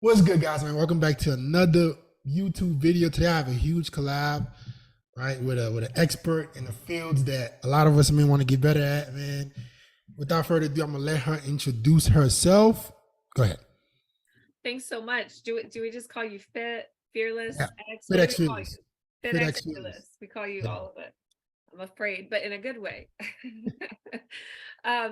What's good, guys, man? Welcome back to another YouTube video. Today, I have a huge collab, right, with an expert in the fields that a lot of us men want to get better at, man. Without further ado, I'm gonna let her introduce herself. Go ahead. Thanks so much. Do we just call you Fit, Yeah. Fearless, X? What do we FedEx call you? Fearless. Fit X FedEx Fearless. Fearless. We call you Yeah. all of it. I'm afraid, but in a good way.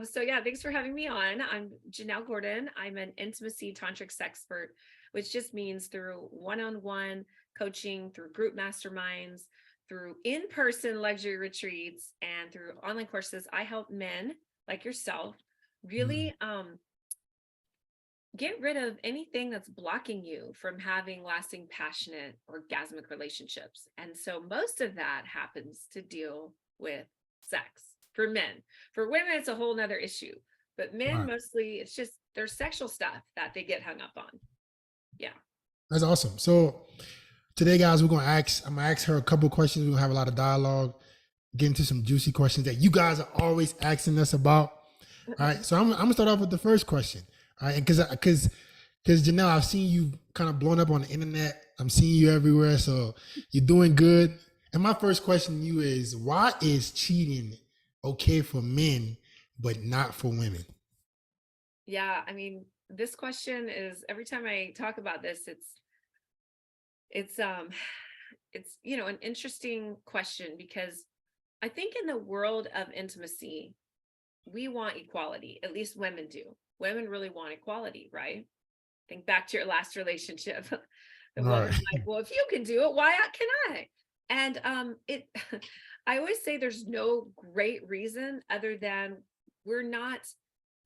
So yeah, thanks for having me on. I'm Janelle Gordon. I'm an intimacy tantric sexpert, which just means through one-on-one coaching, through group masterminds, through in-person luxury retreats, and through online courses, I help men like yourself Mm. really get rid of anything that's blocking you from having lasting, passionate, orgasmic relationships. And so most of that happens to deal with sex for men. For women, it's a whole nother issue. But men, Right. mostly, it's just their sexual stuff that they get hung up on. Yeah. That's awesome. So today, guys, I'm gonna ask her a couple questions. We're gonna have a lot of dialogue, get into some juicy questions that you guys are always asking us about. All right, so I'm gonna start off with the first question. All right, and because Janelle, I've seen you kind of blown up on the internet. I'm seeing you everywhere, so you're doing good. And my first question to you is, why is cheating okay for men but not for women? Yeah. I mean, this question is every time I talk about this, it's it's an interesting question because I think in the world of intimacy, we want equality. At least women do. Women really want equality, right? Think back to your last relationship. The All woman's right. like, well, if you can do it, why can I? And it I always say there's no great reason other than we're not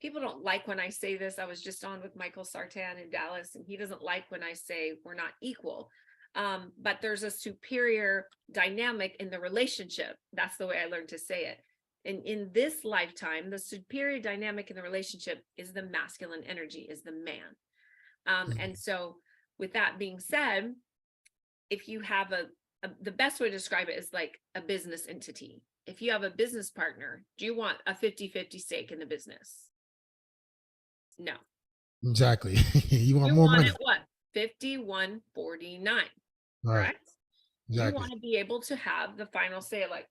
people don't like when I say this. I was just on with Michael Sartan in Dallas, and he doesn't like when I say we're not equal. But there's a superior dynamic in the relationship. That's the way I learned to say it. And in this lifetime, the superior dynamic in the relationship is the masculine energy, is the man. And so, with that being said, if you have the best way to describe it is like a business entity. If you have a business partner, do you want a 50-50 stake in the business? No. Exactly. You want You more want it money. what? 51-49, All right. correct? You Exactly. want to be able to have the final say, like,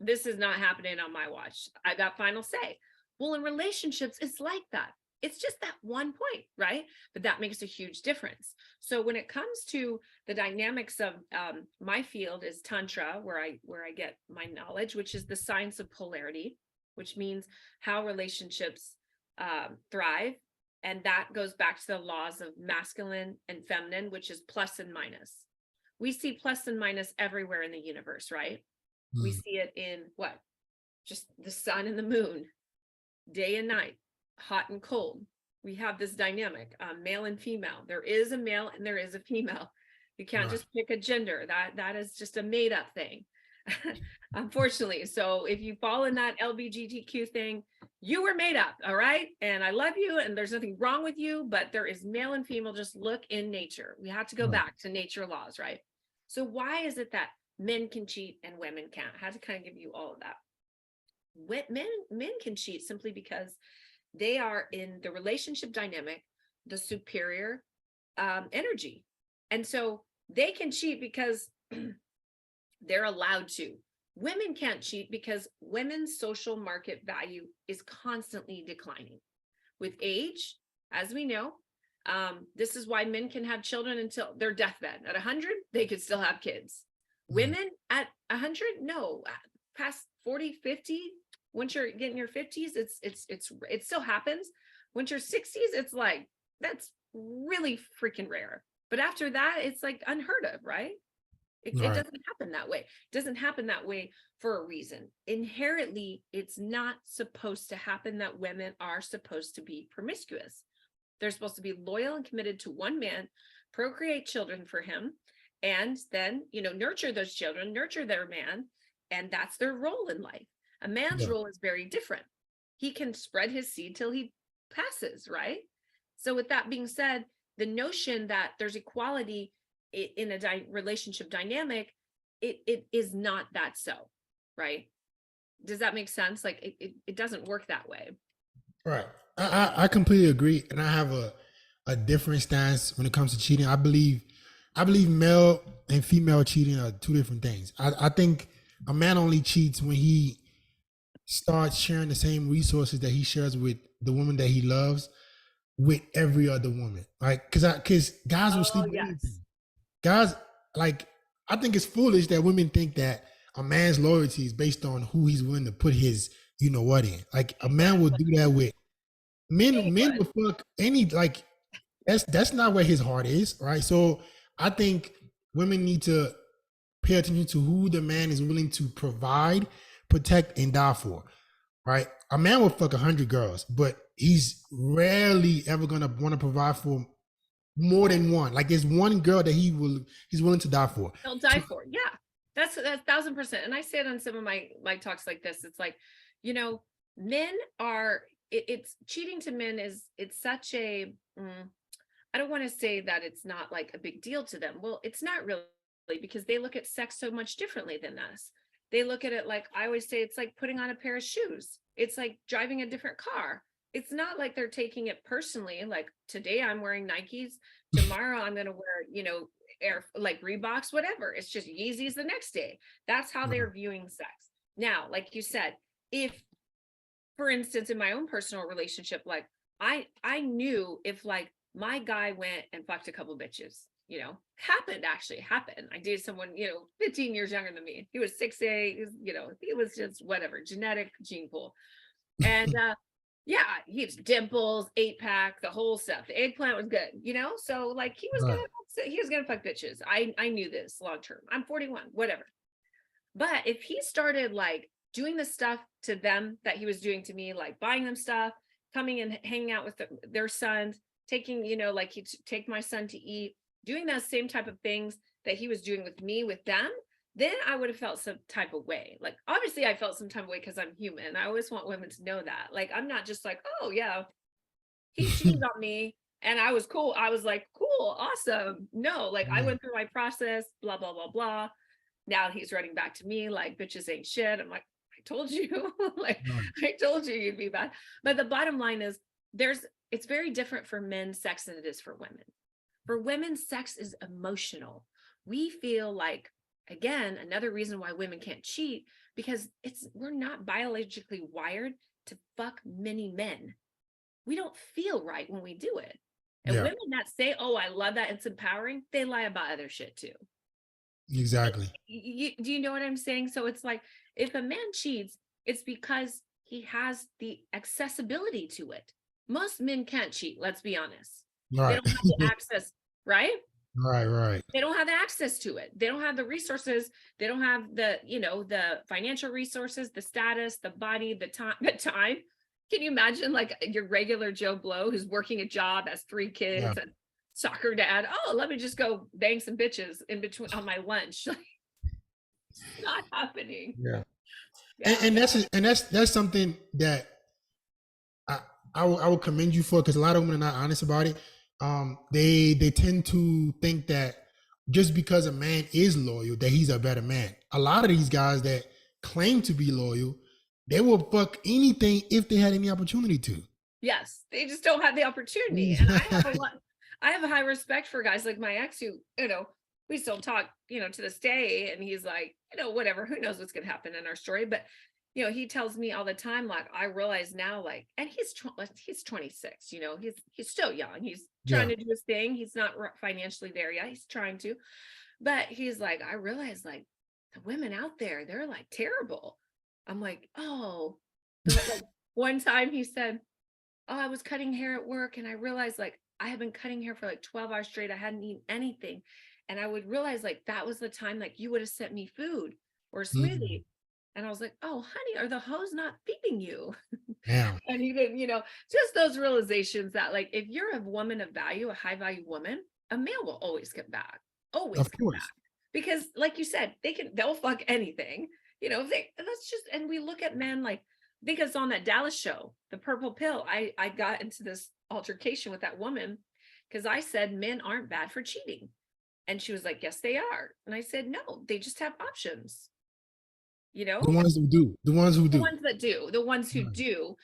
this is not happening on my watch. I got final say. Well, in relationships, it's like that. It's just that one point, right? But that makes a huge difference. So when it comes to the dynamics of my field is tantra, where I get my knowledge, which is the science of polarity, which means how relationships thrive, and that goes back to the laws of masculine and feminine, which is plus and minus. We see plus and minus everywhere in the universe, right? We Mm. see it in what? Just the sun and the moon, day and night, hot and cold. We have this dynamic, male and female. There is a male and there is a female. You can't Right. just pick a gender. That is just a made up thing. Unfortunately. So if you fall in that LGBTQ thing, you were made up, all right? And I love you, and there's nothing wrong with you, but there is male and female. Just look in nature. We have to go Right. back to nature laws, right? So why is it that men can cheat and women can't? I had to kind of give you all of that. Men can cheat simply because they are in the relationship dynamic, the superior energy. And so they can cheat because they're allowed to. Women can't cheat because women's social market value is constantly declining. With age, as we know, this is why men can have children until their deathbed. At 100, they could still have kids. Mm. Women at 100, no, past 40, 50, once you're getting your 50s, it still happens. Once you're 60s, it's like that's really freaking rare. But after that, it's like unheard of, right? It Right. doesn't happen that way. It doesn't happen that way for a reason. Inherently, it's not supposed to happen that women are supposed to be promiscuous. They're supposed to be loyal and committed to one man, procreate children for him, and then, nurture those children, nurture their man, and that's their role in life. A man's Yeah. role is very different. He can spread his seed till he passes, right? So, with that being said, the notion that there's equality in a relationship dynamic, it is not that so, right? Does that make sense? Like it doesn't work that way. Right. I completely agree, and I have a different stance when it comes to cheating. I believe male and female cheating are two different things. I think a man only cheats when he starts sharing the same resources that he shares with the woman that he loves with every other woman. Like, cause guys will Oh, sleep with yes. anything. Guys, like, I think it's foolish that women think that a man's loyalty is based on who he's willing to put his, you know what, in. Like, a man will Exactly. do that with men. Men Anyone. will fuck any, like, that's not where his heart is, right? So I think women need to pay attention to who the man is willing to provide, protect, and die for, right? A man will fuck 100 girls, but he's rarely ever gonna want to provide for more than one. Like, there's one girl that he's willing to die for. They'll die for. Yeah. That's 1,000%. And I say it on some of my talks like this. It's like, you know, men are it's cheating to men is it's such a I don't want to say that it's not like a big deal to them. Well, it's not really, because they look at sex so much differently than us. They look at it like, I always say, it's like putting on a pair of shoes. It's like driving a different car. It's not like they're taking it personally. Like, today I'm wearing Nikes. Tomorrow I'm going to wear, air, like Reeboks, whatever. It's just Yeezys the next day. That's how they're viewing sex. Now, like you said, if, for instance, in my own personal relationship, like I knew if like my guy went and fucked a couple bitches, happened. I dated someone, 15 years younger than me. He was 6'8", he was just whatever, genetic gene pool. And yeah, he has dimples, 8-pack, the whole stuff. The eggplant was good, so like he was gonna fuck bitches. I knew this long term. I'm 41, whatever. But if he started like doing the stuff to them that he was doing to me, like buying them stuff, coming and hanging out with their sons, taking, like he'd take my son to eat, doing those same type of things that he was doing with me, with them, then I would have felt some type of way. Like, obviously I felt some type of way because I'm human. I always want women to know that. Like, I'm not just like, oh yeah, he cheated on me and I was cool. I was like, cool, awesome. No, like I went through my process, blah, blah, blah, blah. Now he's running back to me like, bitches ain't shit. I'm like, I told you, like, I told you you'd be bad. But the bottom line is it's very different for men's sex than it is for women. For women, sex is emotional. We feel like, again, another reason why women can't cheat, because we're not biologically wired to fuck many men. We don't feel right when we do it. And women that say, oh, I love that, it's empowering, they lie about other shit too. Exactly. Do you know what I'm saying? So it's like, if a man cheats, it's because he has the accessibility to it. Most men can't cheat, let's be honest. Right. They don't have the access, right? Right. They don't have the access to it. They don't have the resources. They don't have the, the financial resources, the status, the body, the time. Can you imagine like your regular Joe Blow who's working a job, has 3 kids, and soccer dad? Oh, let me just go bang some bitches in between on my lunch. Not happening. Yeah. And that's something that I will commend you for, because a lot of women are not honest about it. They tend to think that just because a man is loyal, that he's a better man. A lot of these guys that claim to be loyal, they will fuck anything if they had any opportunity to. Yes, they just don't have the opportunity. And I have a high respect for guys like my ex who, we still talk, to this day. And he's like, whatever, who knows what's going to happen in our story. But, he tells me all the time, like, I realize now, like, and he's 26, he's still young. He's trying to do his thing. He's not financially there yet. He's trying to, but he's like, I realize like the women out there, they're like terrible. I'm like, oh, like, one time he said, oh, I was cutting hair at work and I realized like I had been cutting hair for like 12 hours straight. I hadn't eaten anything. And I would realize like that was the time like you would have sent me food or a smoothie. And I was like, oh, honey, are the hoes not feeding you? Yeah. And even, just those realizations that like if you're a woman of value, a high value woman, a male will always get back. Always Of get course. back. Because like you said, they'll fuck anything. And we look at men like, I think it's on that Dallas show, The Purple Pill. I got into this altercation with that woman because I said men aren't bad for cheating. And she was like, yes, they are. And I said, no, they just have options. you know, The ones who do. The ones who the do. ones that do, the ones who Right. do,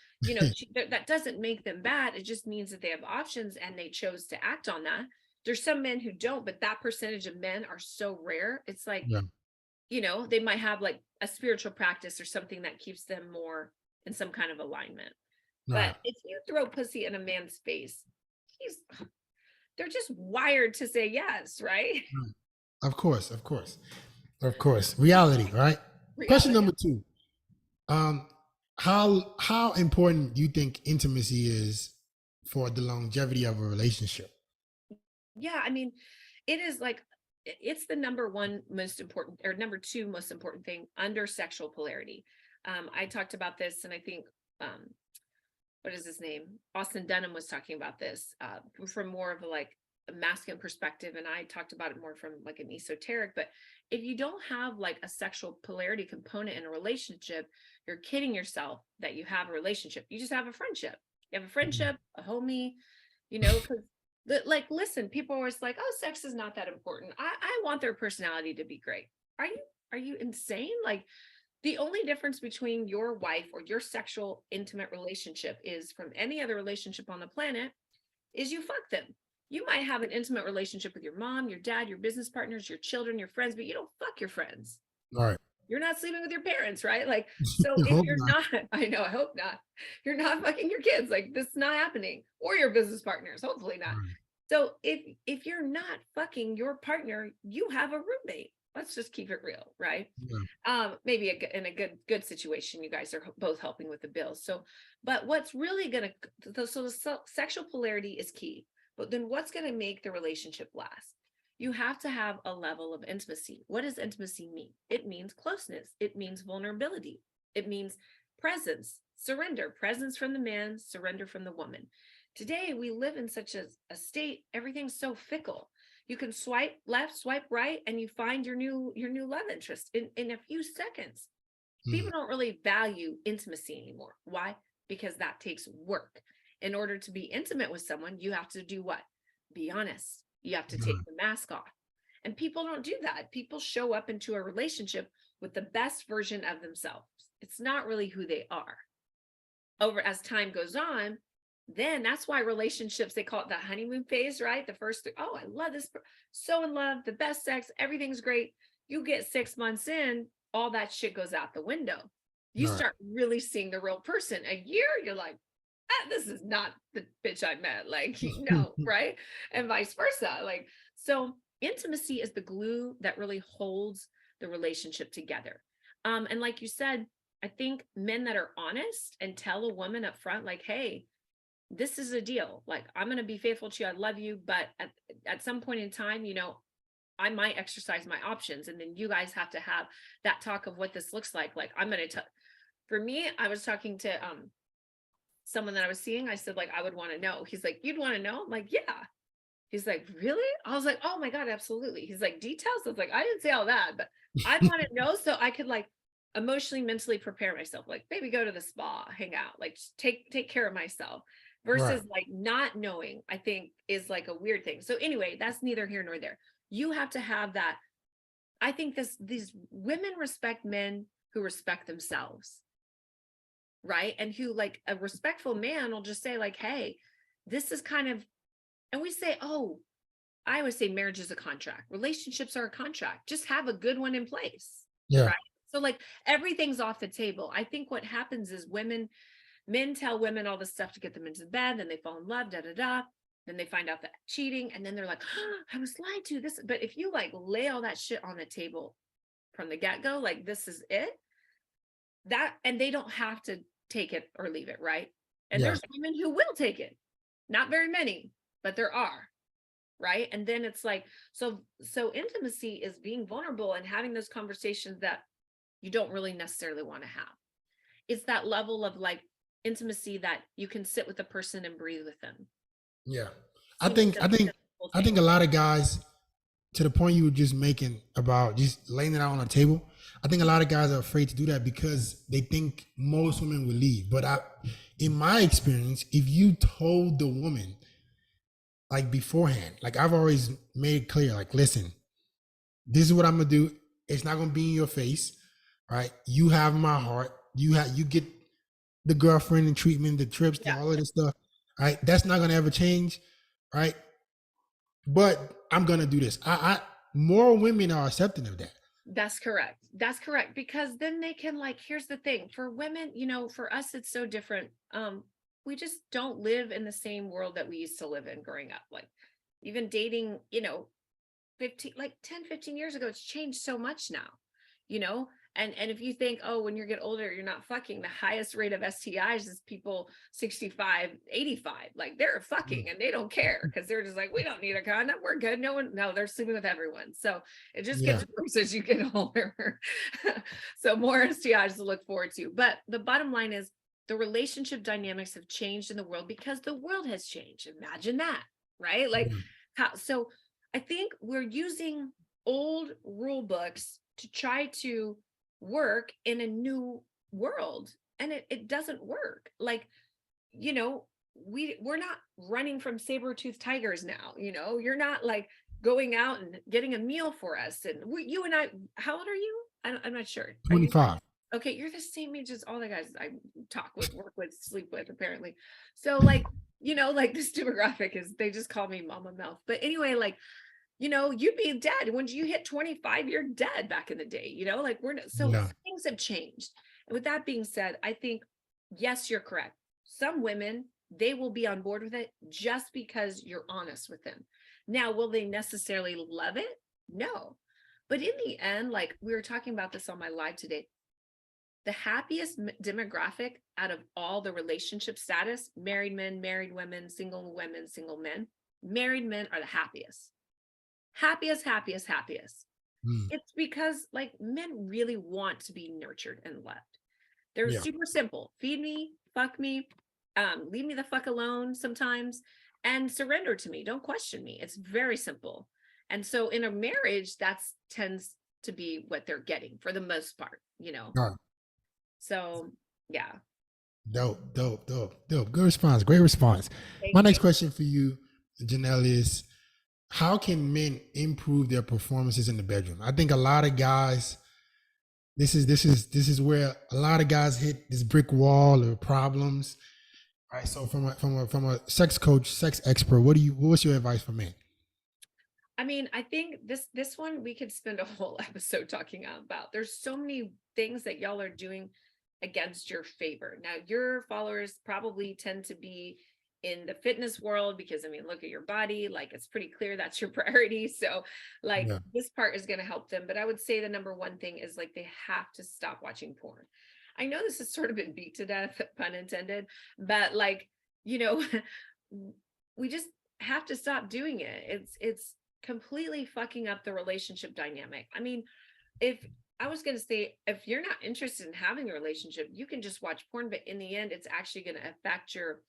that doesn't make them bad. It just means that they have options and they chose to act on that. There's some men who don't, but that percentage of men are so rare. It's like, Yeah. they might have like a spiritual practice or something that keeps them more in some kind of alignment. But Right. if you throw pussy in a man's face, he's they're just wired to say yes, right? Right. Of course. Of course. Of course. Reality, right? Question Reality. number 2. Um, how important do you think intimacy is for the longevity of a relationship? Yeah, I mean, it is like it's the number one most important or number two most important thing under sexual polarity. I talked about this, and I think what is his name? Austin Dunham was talking about this from more of a masculine perspective, and I talked about it more from like an esoteric. But if you don't have like a sexual polarity component in a relationship, you're kidding yourself that you have a relationship. You just have a friendship. You have a friendship, a homie, because like listen, people are always like, oh, sex is not that important. I want their personality to be great. Are you insane? Like, the only difference between your wife or your sexual intimate relationship is from any other relationship on the planet is you fuck them. You might have an intimate relationship with your mom, your dad, your business partners, your children, your friends, but you don't fuck your friends. All right. You're not sleeping with your parents, right? Like, so I if hope you're not. not, I know, I hope not, you're not fucking your kids. Like, this is not happening, or your business partners, hopefully not. Right. So if you're not fucking your partner, you have a roommate. Let's just keep it real, right? Yeah. Maybe in a good situation, you guys are both helping with the bills. So, but what's really gonna so the sexual polarity is key. But then what's gonna make the relationship last? You have to have a level of intimacy. What does intimacy mean? It means closeness. It means vulnerability. It means presence, surrender, presence from the man, surrender from the woman. Today, we live in such a state, everything's so fickle. You can swipe left, swipe right, and you find your new love interest in a few seconds. People Mm. don't really value intimacy anymore. Why? Because that takes work. In order to be intimate with someone, you have to do what? Be honest. You have to take Right. the mask off. And people don't do that. People show up into a relationship with the best version of themselves. It's not really who they are. Over as time goes on, then that's why relationships, they call it the honeymoon phase, right? The first, oh, I love this, so in love, the best sex, everything's great. You get 6 months in, all that shit goes out the window. You All right. start really seeing the real person. A year, you're like, this is not the bitch I met. Like, right? And vice versa. Like, so intimacy is the glue that really holds the relationship together. And like you said, I think men that are honest and tell a woman up front, like, hey, this is a deal. Like, I'm going to be faithful to you. I love you. But at some point in time, I might exercise my options. And then you guys have to have that talk of what this looks like. Like, I'm going to, for me, I was talking to someone that I was seeing. I said, like, I would want to know. He's like, you'd want to know? I'm like, yeah. He's like, really? I was like, oh my God, absolutely. He's like, details? I was like, I didn't say all that, but I want to know so I could like emotionally, mentally prepare myself. Like, baby, go to the spa, hang out, like just take care of myself. Right. Versus like not knowing, I think is like a weird thing. So anyway, that's neither here nor there. You have to have that. I think these women respect men who respect themselves, right? And who, like, a respectful man will just say like, hey, this is kind of, and we say, oh, I always say marriage is a contract. Relationships are a contract. Just have a good one in place, Yeah. right? So like everything's off the table. I think what happens is men tell women all this stuff to get them into bed, then they fall in love, da da da. Then they find out that cheating, and then they're like, oh, I was lied to. This, but if you like lay all that shit on the table from the get-go, like this is it, that, and they don't have to take it or leave it, right? And Yeah. there's women who will take it. Not very many, but there are, right? And then it's like, so intimacy is being vulnerable and having those conversations that you don't really necessarily want to have. It's that level of like intimacy that you can sit with a person and breathe with them. Yeah. I Speak think to I them, think the whole I think thing. a lot of guys, to the point you were just making about just laying it out on the table, I think a lot of guys are afraid to do that because they think most women will leave. But in my experience, if you told the woman like beforehand, like I've always made it clear, like, listen, this is what I'm gonna do. It's not gonna be in your face, right? You have my heart. You get the girlfriend and treatment, the trips, Yeah, all of this stuff, right? That's not gonna ever change, right? But I'm gonna do this. I more women are accepting of that. that's correct. That's correct. Because then they can, like, here's the thing for women, for us, it's so different. We just don't live in the same world that we used to live in growing up. Like, even dating, 15, like 10, 15 years ago, it's changed so much now, you know? And if you think, oh, when you get older, you're not fucking, the highest rate of STIs is people 65, 85. Like, they're fucking and they don't care because they're just like, we don't need a condom. We're good. No, they're sleeping with everyone. So it just Yeah, gets worse as you get older. So more STIs to look forward to. But the bottom line is the relationship dynamics have changed in the world because the world has changed. Imagine that, right? Like, yeah, so I think we're using old rule books to try to work in a new world, and it doesn't work. Like, you know we're not running from saber-toothed tigers now. You're not like going out and getting a meal for us, and you and I, how old are you? I'm not sure. Are you 25. okay? You're the same age as all the guys I talk with, work with, sleep with, apparently. So, like, like, this demographic is, they just call me mama mouth. But anyway, like, you'd be dead when you hit 25. You're dead back in the day. Like, so Yeah, things have changed. And with that being said, I think, yes, you're correct. Some women, they will be on board with it just because you're honest with them. Now, will they necessarily love it? No. But in the end, like, we were talking about this on my live today, the happiest demographic out of all the relationship status, married men, married women, single men, married men are the happiest. mm, It's because, like, men really want to be nurtured and loved. They're yeah. super simple. Feed me, fuck me, leave me the fuck alone sometimes, and surrender to me. Don't question me. It's very simple. And so in a marriage, that's tends to be what they're getting for the most part. All right. So yeah. Dope, dope, dope, dope. Good response. Great response. Thank My you. next question for you, Janelle, is how can men improve their performances in the bedroom? I think a lot of guys, this is where a lot of guys hit this brick wall or problems. All right. So from a sex coach, sex expert, what's your advice for men? I mean, I think this one we could spend a whole episode talking about. There's so many things that y'all are doing against your favor. Now, your followers probably tend to be in the fitness world because, I mean, look at your body, like, it's pretty clear that's your priority. So, like, Yeah. this part is going to help them. But I would say the number one thing is, like, they have to stop watching porn. I know this has sort of been beat to death, pun intended, but, like, you know, we just have to stop doing it. It's completely fucking up the relationship dynamic. I mean, if I was going to say, if you're not interested in having a relationship, you can just watch porn, but in the end, it's actually going to affect your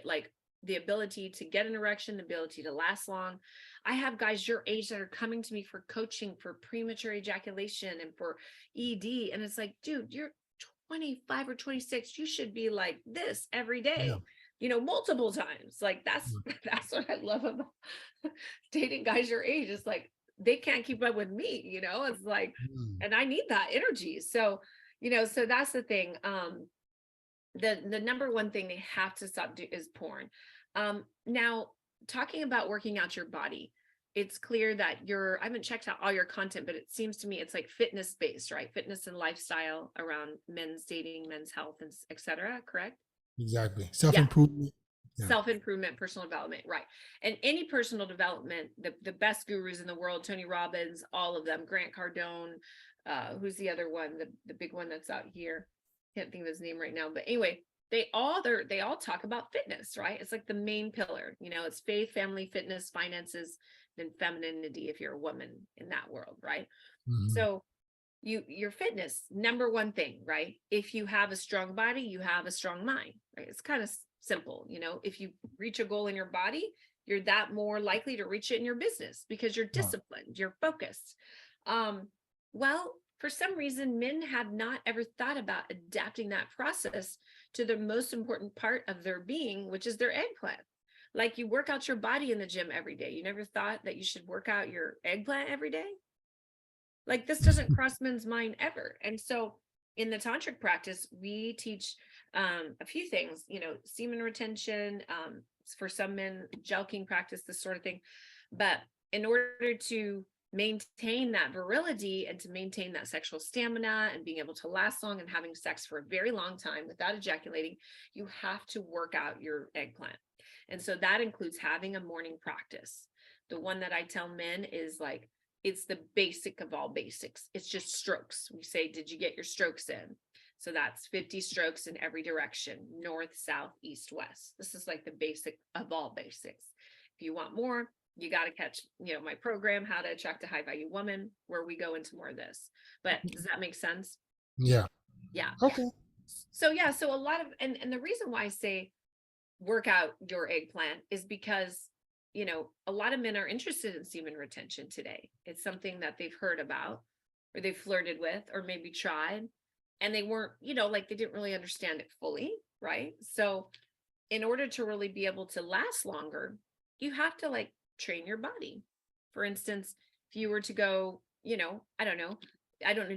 like, the ability to get an erection, the ability to last long. I have guys your age that are coming to me for coaching for premature ejaculation and for ED, and it's like, dude, you're 25 or 26. You should be like this every Yeah. day, multiple times. Like, that's Mm, that's what I love about dating guys your age. It's like, they can't keep up with me. It's like, mm, and I need that energy. So that's the thing. The number one thing they have to stop do is porn. Now, talking about working out your body, it's clear that I haven't checked out all your content, but it seems to me it's like fitness based, right? Fitness and lifestyle around men's dating, men's health, and etc. Correct? exactly. Self Yeah. improvement. Yeah. Self-improvement, personal development, right? And any personal development, the best gurus in the world, Tony Robbins, all of them, Grant Cardone, who's the other one, the big one that's out here, can't think of his name right now, but anyway, they all talk about fitness, right? It's like the main pillar. It's faith, family, fitness, finances, then femininity if you're a woman in that world, right? Mhm. So your fitness, number one thing, right? If you have a strong body, you have a strong mind, right? It's kind of simple. If you reach a goal in your body, you're that more likely to reach it in your business because you're Right. disciplined, you're focused. Well, for some reason, men have not ever thought about adapting that process to the most important part of their being, which is their eggplant. Like, you work out your body in the gym every day. You never thought that you should work out your eggplant every day? Like this doesn't cross men's mind ever. And so in the tantric practice, we teach a few things, you know, semen retention, for some men, jelqing practice, this sort of thing. But in order to maintain that virility and to maintain that sexual stamina and being able to last long and having sex for a very long time without ejaculating, you have to work out your eggplant. And so that includes having a morning practice. The one that I tell men is like, it's the basic of all basics. It's just strokes. We say, did you get your strokes in? So that's 50 strokes in every direction, north, south, east, west. This is like the basic of all basics. If you want more, you got to catch, you know, my program, How to Attract a High Value Woman, where we go into more of this. But does that make sense? Yeah. Yeah. Okay. So yeah, so a lot of, and the reason why I say work out your eggplant is because, you know, a lot of men are interested in semen retention today. It's something that they've heard about or they flirted with or maybe tried, and they weren't, you know, like they didn't really understand it fully, right? So in order to really be able to last longer, you have to like train your body. For instance, if you were to go, you know, I don't know,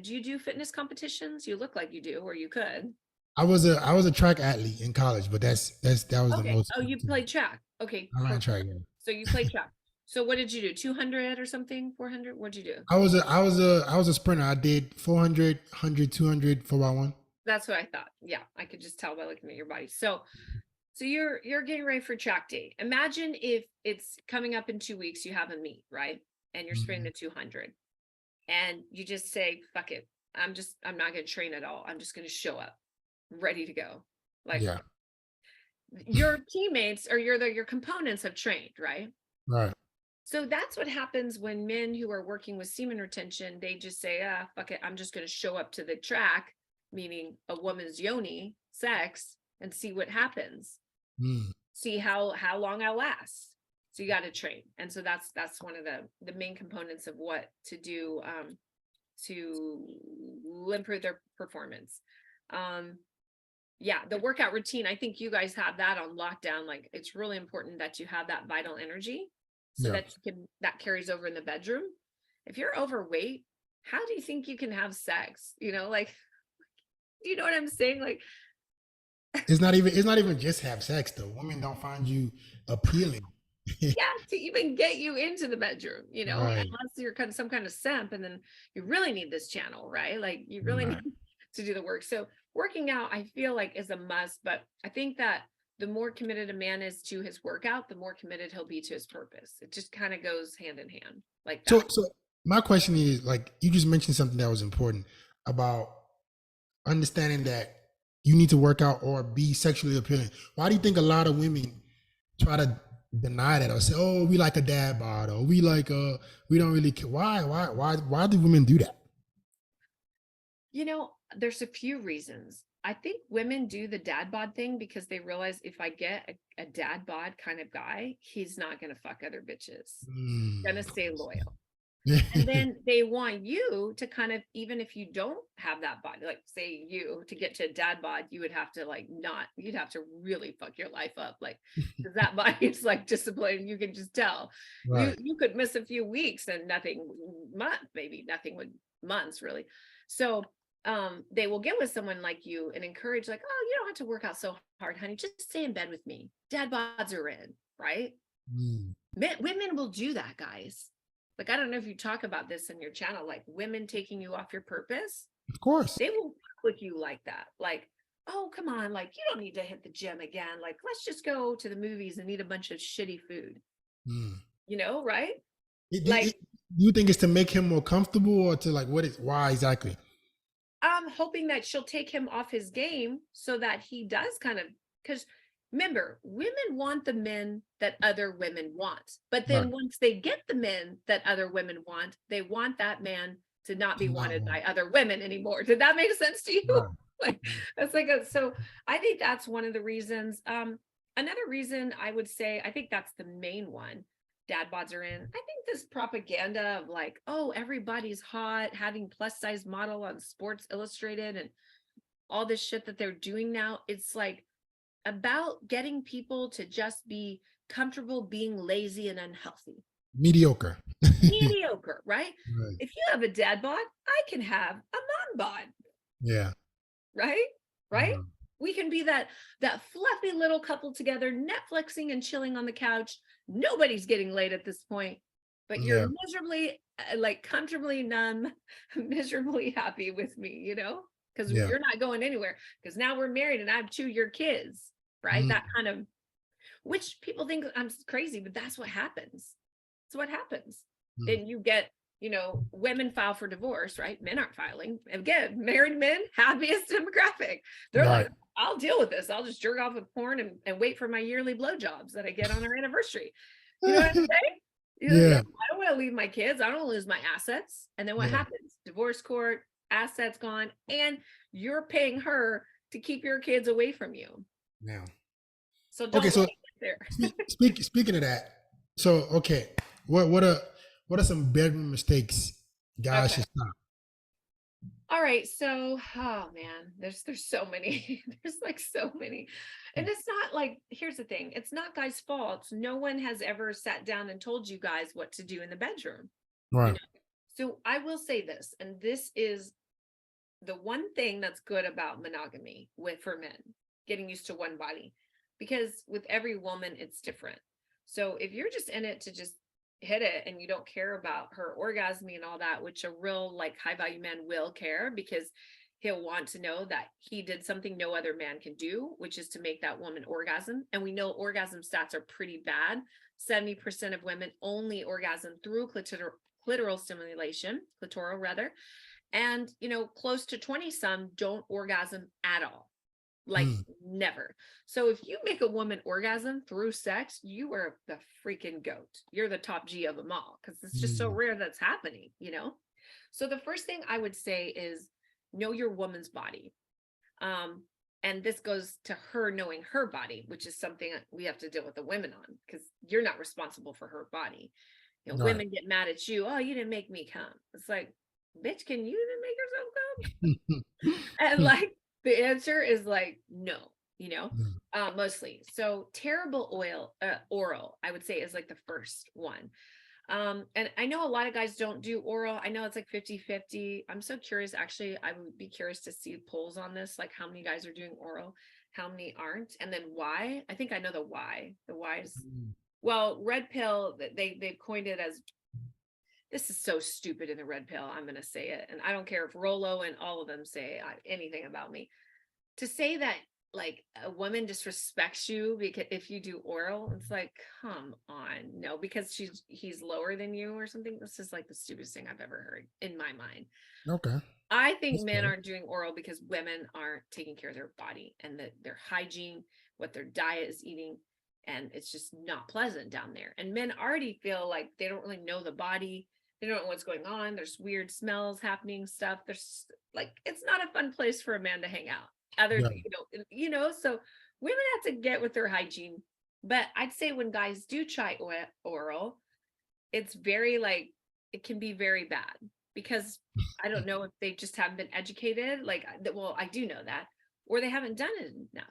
do you do fitness competitions? You look like you do, or you could. I was a track athlete in college, but that was the Okay. most. Oh, you played track. Okay, I ran perfect. track. Yeah. So you played track. So what did you do? 200 or something? 400? What'd you do? I was a sprinter. I did 400, 200, 4x1. That's what I thought. Yeah, I could just tell by looking at your body. So you're getting ready for track day. Imagine if it's coming up in 2 weeks, you have a meet, right? And you're sprinting Mhm. the 200 and you just say, fuck it. I'm not going to train at all. I'm just going to show up ready to go. Like Yeah. your teammates or your components have trained, right? Right. So that's what happens when men who are working with semen retention, they just say, ah, fuck it, I'm just going to show up to the track, meaning a woman's yoni, sex, and see what happens. Mm. See how long I last. So you got to train. And so that's one of the main components of what to do to improve their performance. Yeah, the workout routine, I think you guys have that on lockdown. Like it's really important that you have that vital energy so Yeah. that you can, that carries over in the bedroom. If you're overweight, how do you think you can have sex? You know, like, do you know what I'm saying? Like, It's not even just have sex though. Women don't find you appealing. yeah, to even get you into the bedroom, you know, Right. unless you're kind of some kind of simp, and then you really need this channel, right? Like you really Right. need to do the work. So working out, I feel like is a must, but I think that the more committed a man is to his workout, the more committed he'll be to his purpose. It just kind of goes hand in hand like So that. so my question is like you just mentioned something that was important about understanding that you need to work out or be sexually appealing. Why do you think a lot of women try to deny that or say, "Oh, we like a dad bod," or we don't really care"? Why do women do that? You know, there's a few reasons. I think women do the dad bod thing because they realize if I get a dad bod kind of guy, he's not going to fuck other bitches. Going to Mm. stay loyal. And then they want you to kind of, even if you don't have that body, like say you to get to a dad bod, you would have to like not, you'd have to really fuck your life up. Like, because that body is like discipline. You can just tell Right. you could miss a few weeks and nothing maybe nothing would months really. So they will get with someone like you and encourage like, oh, you don't have to work out so hard, honey. Just stay in bed with me. Dad bods are in, right? Mm. Women will do that, guys. Like, I don't know if you talk about this in your channel, like women taking you off your purpose, Of course. they will fuck with you like that. Like, oh, come on, like you don't need to hit the gym again. Like, let's just go to the movies and eat a bunch of shitty food, Mm. right? It, Like, it, do you think it's to make him more comfortable or to like why exactly? I'm hoping that she'll take him off his game so that he does kind of, because remember, women want the men that other women want. But Right. then once they get the men that other women want, they want that man to not be To not wanted want. by other women anymore. Did that make sense to you? Right. Like that's like a, so I think that's one of the reasons. Another reason I would say, I think that's the main one. Dad bods are in. I think this propaganda of like, oh, everybody's hot, having plus size model on Sports Illustrated and all this shit that they're doing now. It's like about getting people to just be comfortable being lazy and unhealthy. Mediocre. mediocre, right? Right. If you have a dad bod, I can have a mom bod, Yeah. right? Right? Mhm. We can be that fluffy little couple together, Netflixing and chilling on the couch. Nobody's getting laid at this point, but you're Yeah. miserably, like comfortably numb, miserably happy with me, because Yeah. you're not going anywhere. Because now we're married and I have 2 year kids, right? Mhm. That kind of, which people think I'm crazy, but that's what happens. That's what happens. Mhm. Then you get, women file for divorce, right? Men aren't filing. Again, married men, happiest demographic. They're Right. like, I'll deal with this. I'll just jerk off with porn and wait for my yearly blowjobs that I get on our anniversary. You know what I'm saying? Yeah. I don't want to leave my kids. I don't want to lose my assets. And then what Yeah. happens? Divorce court, assets gone, and you're paying her to keep your kids away from you. Now. So Okay. don't let So it get there. speaking of that, so okay, what are some bedroom mistakes guys Okay. should stop? All right. So, oh man, there's so many. There's like so many. And it's not like, here's the thing. It's not guys' faults. No one has ever sat down and told you guys what to do in the bedroom, you Right. know. So I will say this, and this is the one thing that's good about monogamy for men, getting used to one body, because with every woman it's different. So if you're just in it to just hit it and you don't care about her orgasming and all that, which a real like high value man will care, because he'll want to know that he did something no other man can do, which is to make that woman orgasm. And we know orgasm stats are pretty bad. 70% of women only orgasm through clitoral stimulation, clitoral rather, and close to 20 some don't orgasm at all, like Mm. never. So if you make a woman orgasm through sex, you are the freaking goat. You're the top G of them all, because it's just so Mm. rare that's happening. So the first thing I would say is know your woman's body. And this goes to her knowing her body, which is something we have to deal with the women on, because you're not responsible for her body. Right. Women get mad at you. Oh, you didn't make me come. It's like, bitch, can you even make yourself come? And like the answer is like no, mostly. So terrible oral, I would say, is like the first one. And I know a lot of guys don't do oral. I know it's like 50-50. I'm so curious. Actually, I would be curious to see polls on this, like how many guys are doing oral, how many aren't, and then why. I think I know the why. The why is, well, red pill, they've coined it as, this is so stupid in the red pill. I'm going to say it. And I don't care if Rolo and all of them say anything about me. To say that like a woman disrespects you because if you do oral, it's like, come on. No, because he's lower than you or something. This is like the stupidest thing I've ever heard in my mind. Okay. I think That's men fair. aren't doing oral because women aren't taking care of their body and their hygiene, what their diet is eating. And it's just not pleasant down there. And men already feel like they don't really know the body. They don't know what's going on. There's weird smells happening, stuff. There's like, it's not a fun place for a man to hang out. Yeah. So women have to get with their hygiene. But I'd say when guys do try oral, it's very like, it can be very bad, because I don't know if they just haven't been educated. Like, well, I do know that, or they haven't done it enough.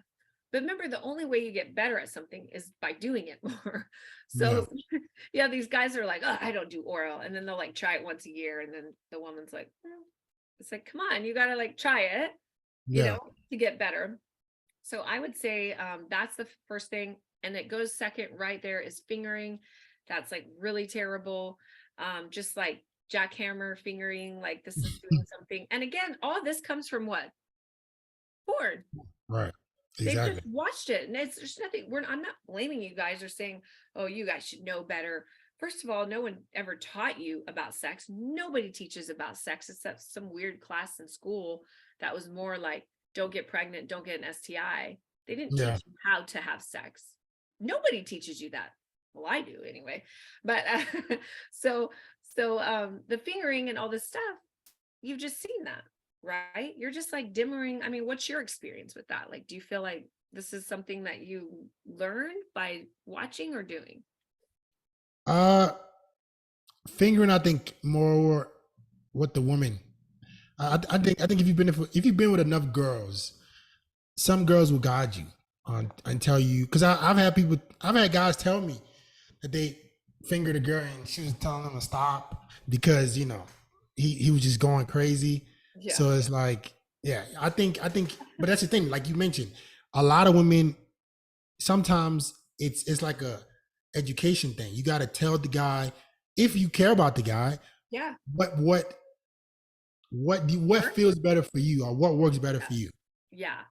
But remember, the only way you get better at something is by doing it more. Yeah. So yeah, these guys are like, oh, I don't do oral. And then they'll like try it once a year. And then the woman's like, it's like, come on, you got to like try it, Yeah. to get better. So I would say that's the first thing. And it goes second right there is fingering. That's like really terrible. Just like jackhammer fingering, like this is doing something. And again, all this comes from what? Porn. Right. They've Exactly. just watched it, and there's nothing. I'm not blaming you guys or saying, "Oh, you guys should know better." First of all, no one ever taught you about sex. Nobody teaches about sex except some weird class in school that was more like, "Don't get pregnant, don't get an STI." They didn't Yeah. teach you how to have sex. Nobody teaches you that. Well, I do anyway. But so the fingering and all this stuff, you've just seen that. Right? You're just like dimmering. I mean, what's your experience with that? Like, do you feel like this is something that you learned by watching or doing? Uh, Fingering, I think more with the woman. I think if you've been with enough girls, some girls will guide you on and tell you. Because I've had guys tell me that fingered a girl and she was telling him to stop because he was just going crazy. Yeah. So it's like, yeah, I think, but that's the thing. Like you mentioned, a lot of women sometimes it's like a education thing. You got to tell the guy if you care about the guy, Yeah. what what Sure. feels better for you or what works better for Yes. you. Yeah.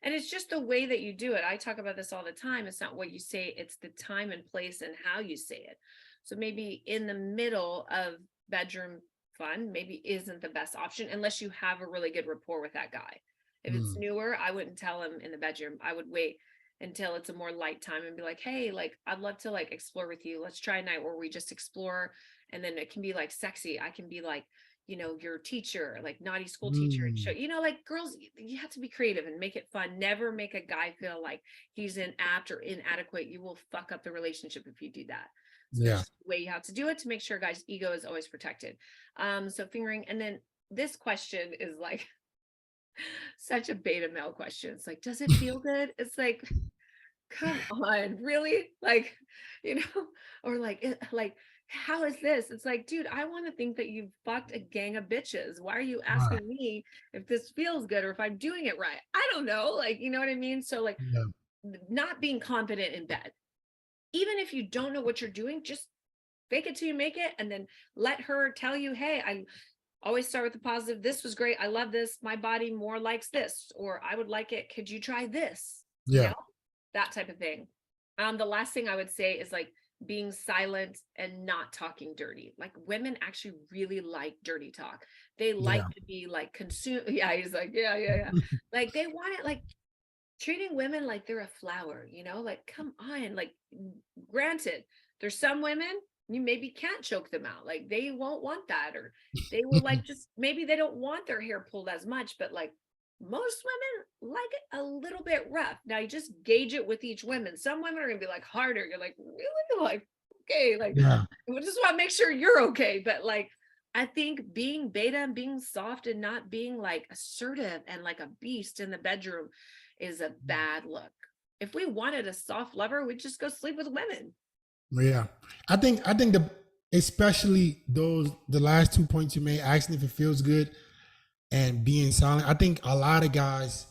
And it's just the way that you do it. I talk about this all the time. It's not what you say, it's the time and place and how you say it. So maybe in the middle of bedroom fun, maybe isn't the best option unless you have a really good rapport with that guy. If it's Mm, newer, I wouldn't tell him in the bedroom. I would wait until it's a more light time and be like, hey, like I'd love to like explore with you. Let's try a night where we just explore. And then it can be like sexy. I can be like, your teacher, like naughty school teacher, and show, mm, like girls, you have to be creative and make it fun. Never make a guy feel like he's inapt or inadequate. You will fuck up the relationship if you do that. So there's yeah. just a way you have to do it to make sure a guy's ego is always protected. So fingering, and then this question is like such a beta male question. It's like, does it feel good? It's like, come on, really? Like, you know, or like, like, how is this? It's like, dude, I want to think that you fucked a gang of bitches. Why are you Right. asking me if this feels good or if I'm doing it right? I don't know. Like, you know what I mean? So, like, Yeah. not being confident in bed, even if you don't know what you're doing, just fake it till you make it and then let her tell you, hey, I always start with the positive. This was great. I love this. My body more likes this, or I would like it. Could you try this? Yeah. That type of thing. The last thing I would say is like being silent and not talking dirty. Like women actually really like dirty talk. They like Yeah. to be like consumed. Yeah, he's like, yeah, yeah, yeah. Like they want it like treating women like they're a flower, like come on, like granted, there's some women you maybe can't choke them out. Like they won't want that, or they will like just maybe they don't want their hair pulled as much, but like most women like it a little bit rough. Now you just gauge it with each woman. Some women are gonna be like harder. You're like, really? Like, okay, like Yeah. we just want to make sure you're okay. But like I think being beta and being soft and not being like assertive and like a beast in the bedroom is a bad look. If we wanted a soft lover, we'd just go sleep with women. Yeah. I think the especially the last 2 points you made, asking if it feels good and being silent. I think a lot of guys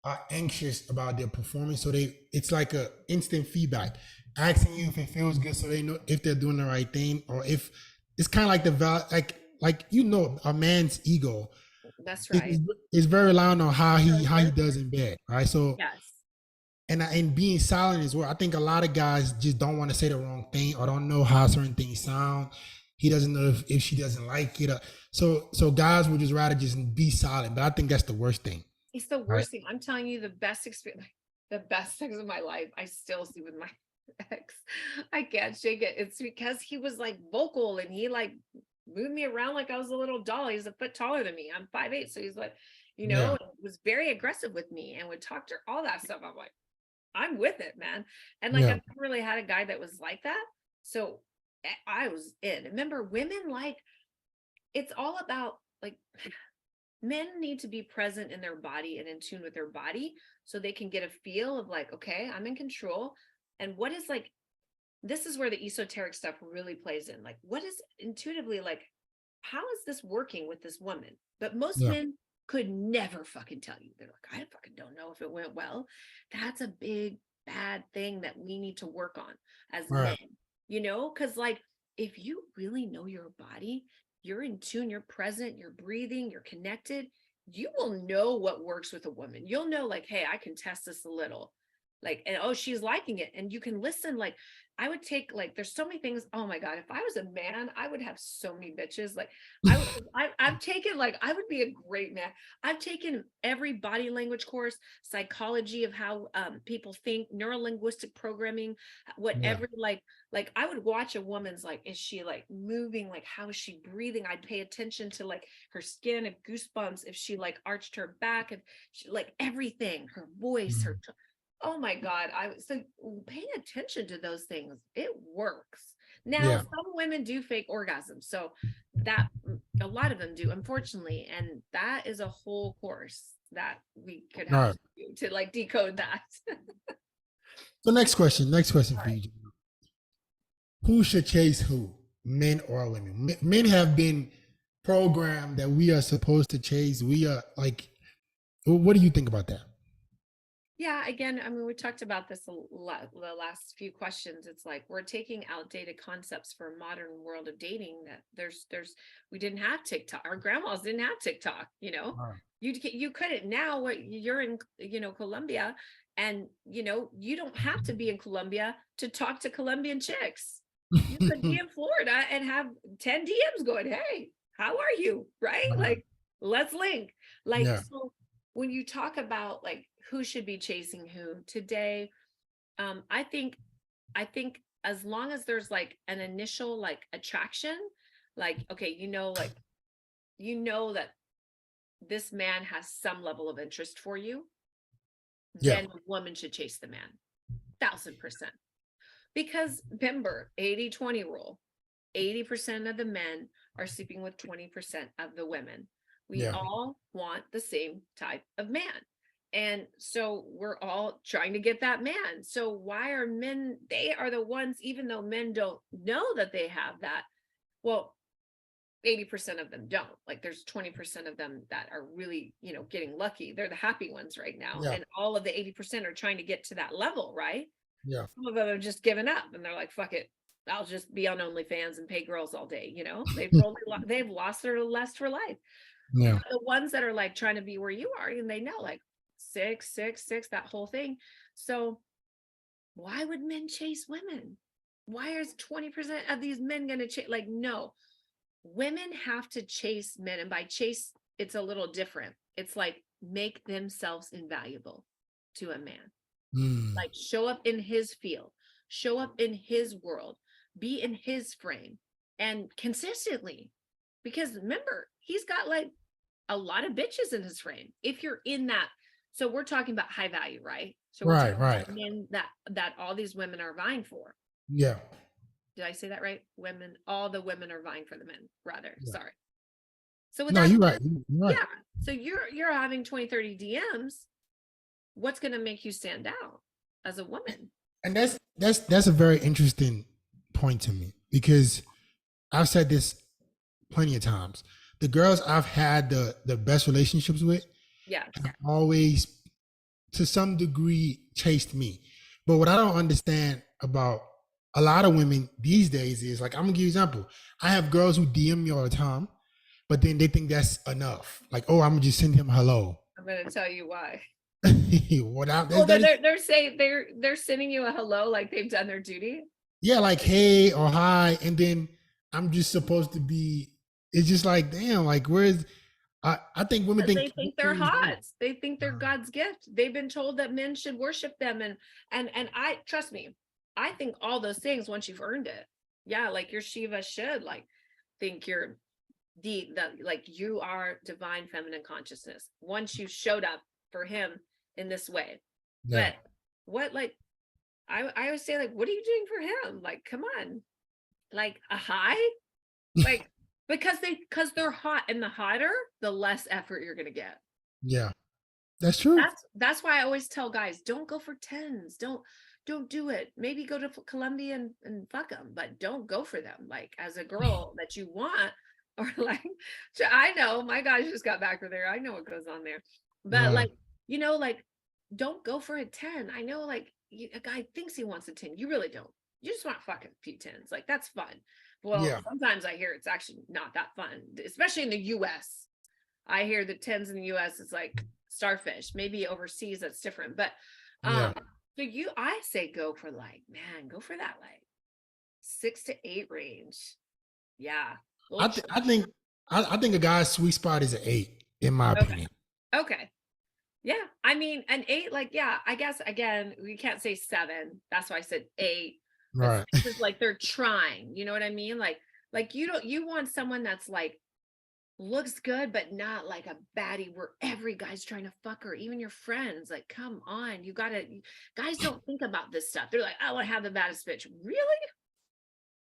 are anxious about their performance, so it's like a instant feedback, asking you if it feels good, so they know if they're doing the right thing, or if it's kind of like like a man's ego That's is, right. is very reliant on how he Sure. does in bed, right? So Yes. and being silent as well. I think a lot of guys just don't want to say the wrong thing or don't know how certain things sound. He doesn't know if she doesn't like it. So guys would just rather just be silent. But I think that's the worst thing, It's the right? worst thing. I'm telling you, the best experience, the best sex of my life, I still see with my ex. I can't shake it. It's because he was like vocal and he like moved me around like I was a little doll. He's a foot taller than me. I'm 5'8". So he's like, Yeah, was very aggressive with me and would talk to her, all that stuff. I'm like, I'm with it, man. And like yeah, I've never really had a guy that was like that. So I was in. Remember, women like it's all about like men need to be present in their body and in tune with their body so they can get a feel of like, okay, I'm in control. And what is like, this is where the esoteric stuff really plays in. Like, what is intuitively like, how is this working with this woman? But most yeah. men could never fucking tell you. They're like, I fucking don't know if it went well. That's a big bad thing that we need to work on as All men, right. because like if you really know your body, you're in tune, you're present, you're breathing, you're connected, you will know what works with a woman. You'll know, like, hey, I can test this a little. Like, and oh, she's liking it. And you can listen. Like, I would take, like, there's so many things. Oh my God, if I was a man, I would have so many bitches. Like, I've taken, like, I would be a great man. I've taken every body language course, psychology of how people think, neurolinguistic programming, Yeah, whatever, like I would watch a woman's like, is she like moving? Like, how is she breathing? I'd pay attention to like her skin, if goosebumps, if she like arched her back, if she like everything, her voice, mhm, oh my God. I was so paying attention to those things. It works. Now, yeah. some women do fake orgasms. So that a lot of them do, unfortunately. And that is a whole course that we could All have right. to do to like decode that. So next question All for right. you. who should chase who, men or women? Men have been programmed that we are supposed to chase. We are like, what do you think about that? Yeah, again, I mean, we talked about this the last few questions. It's like we're taking outdated concepts for a modern world of dating. That we didn't have TikTok. Our grandmas didn't have TikTok. Right. You couldn't. Now, what you're in, Colombia, and you don't have to be in Colombia to talk to Colombian chicks. You could be in Florida and have 10 DMs going, "Hey, how are you?" Right? Like, let's link. Like, Yeah. so when you talk about like who should be chasing who today, I think as long as there's like an initial like attraction, like, okay, like that this man has some level of interest for you, Yeah. then a woman should chase the man 1000%. Because remember, 80-20 rule, 80% of the men are sleeping with 20% of the women. We Yeah. all want the same type of man. And so we're all trying to get that man. So why are men, they are the ones, even though men don't know that they have that. Well, 80% of them don't. Like, there's 20% of them that are really, getting lucky. They're the happy ones right now. Yeah. And all of the 80% are trying to get to that level, right? Yeah. Some of them are just giving up and they're like, fuck it. I'll just be on OnlyFans and pay girls all day. They've lost their lust for life. Yeah. The ones that are like trying to be where you are, and they know like 666, that whole thing. So why would men chase women? Why is 20% of these men going to chase? Like, no, women have to chase men. And by chase, it's a little different. It's like make themselves invaluable to a man. Mm. Like, show up in his field, show up in his world, be in his frame, and consistently. Because remember, he's got like a lot of bitches in his frame. If you're in that, so we're talking about high value, right? So we're Right. talking Right. about men that all these women are vying for. Yeah. Did I say that right? Women, all the women are vying for the men, rather. Yeah. Sorry. So with No, that, you're right. You're right. yeah. So you're having 20, 30 DMs. What's going to make you stand out as a woman? And that's a very interesting point to me because I've said this plenty of times. The girls I've had the best relationships with Yeah. have always, to some degree, chased me. But what I don't understand about a lot of women these days is like, I'm gonna give you an example. I have girls who DM me all the time, but then they think that's enough. Like, oh, I'm gonna just send him hello. I'm going to tell you why. What I, Well, that is, they're saying they're sending you a hello like they've done their duty. yeah, like hey or hi, and then I'm just supposed to be. It's just like damn, like where's I think women Because think they think they're hot. They think they're God's gift. They've been told that men should worship them, and I trust me. I think all those things once you've earned it. Yeah, like your Shiva should like think you're like you are divine feminine consciousness once you showed up for him in this way. yeah. But what, like, I always say, like, what are you doing for him? Like, come on, like a high, like, because they're hot, and the hotter, the less effort you're gonna get. Yeah, that's true. That's why I always tell guys, don't go for tens. Don't do it. Maybe go to Colombia and fuck them, but don't go for them. Like, as a girl that you want, or like, I know my guys just got back from there. I know what goes on there, but Right. like, like, don't go for a 10. I know, like, a guy thinks he wants a 10. You really don't. You just want fucking few 10s. Like, that's fun. Well, Yeah. sometimes I hear it's actually not that fun, especially in the US. I hear the 10s in the US is like starfish. Maybe overseas that's different. But Yeah. so I say go for like, man, go for that like 6 to 8 range. Yeah. I think a guy's sweet spot is an 8, in my Okay. opinion. Okay. Yeah. I mean, an 8, like, yeah, I guess again, we can't say 7. That's why I said 8. Right. But 6 is like they're trying, you know what I mean? Like you want someone that's like looks good, but not like a baddie where every guy's trying to fuck her, even your friends. Like, come on, guys don't think about this stuff. They're like, I want to have the baddest bitch. Really?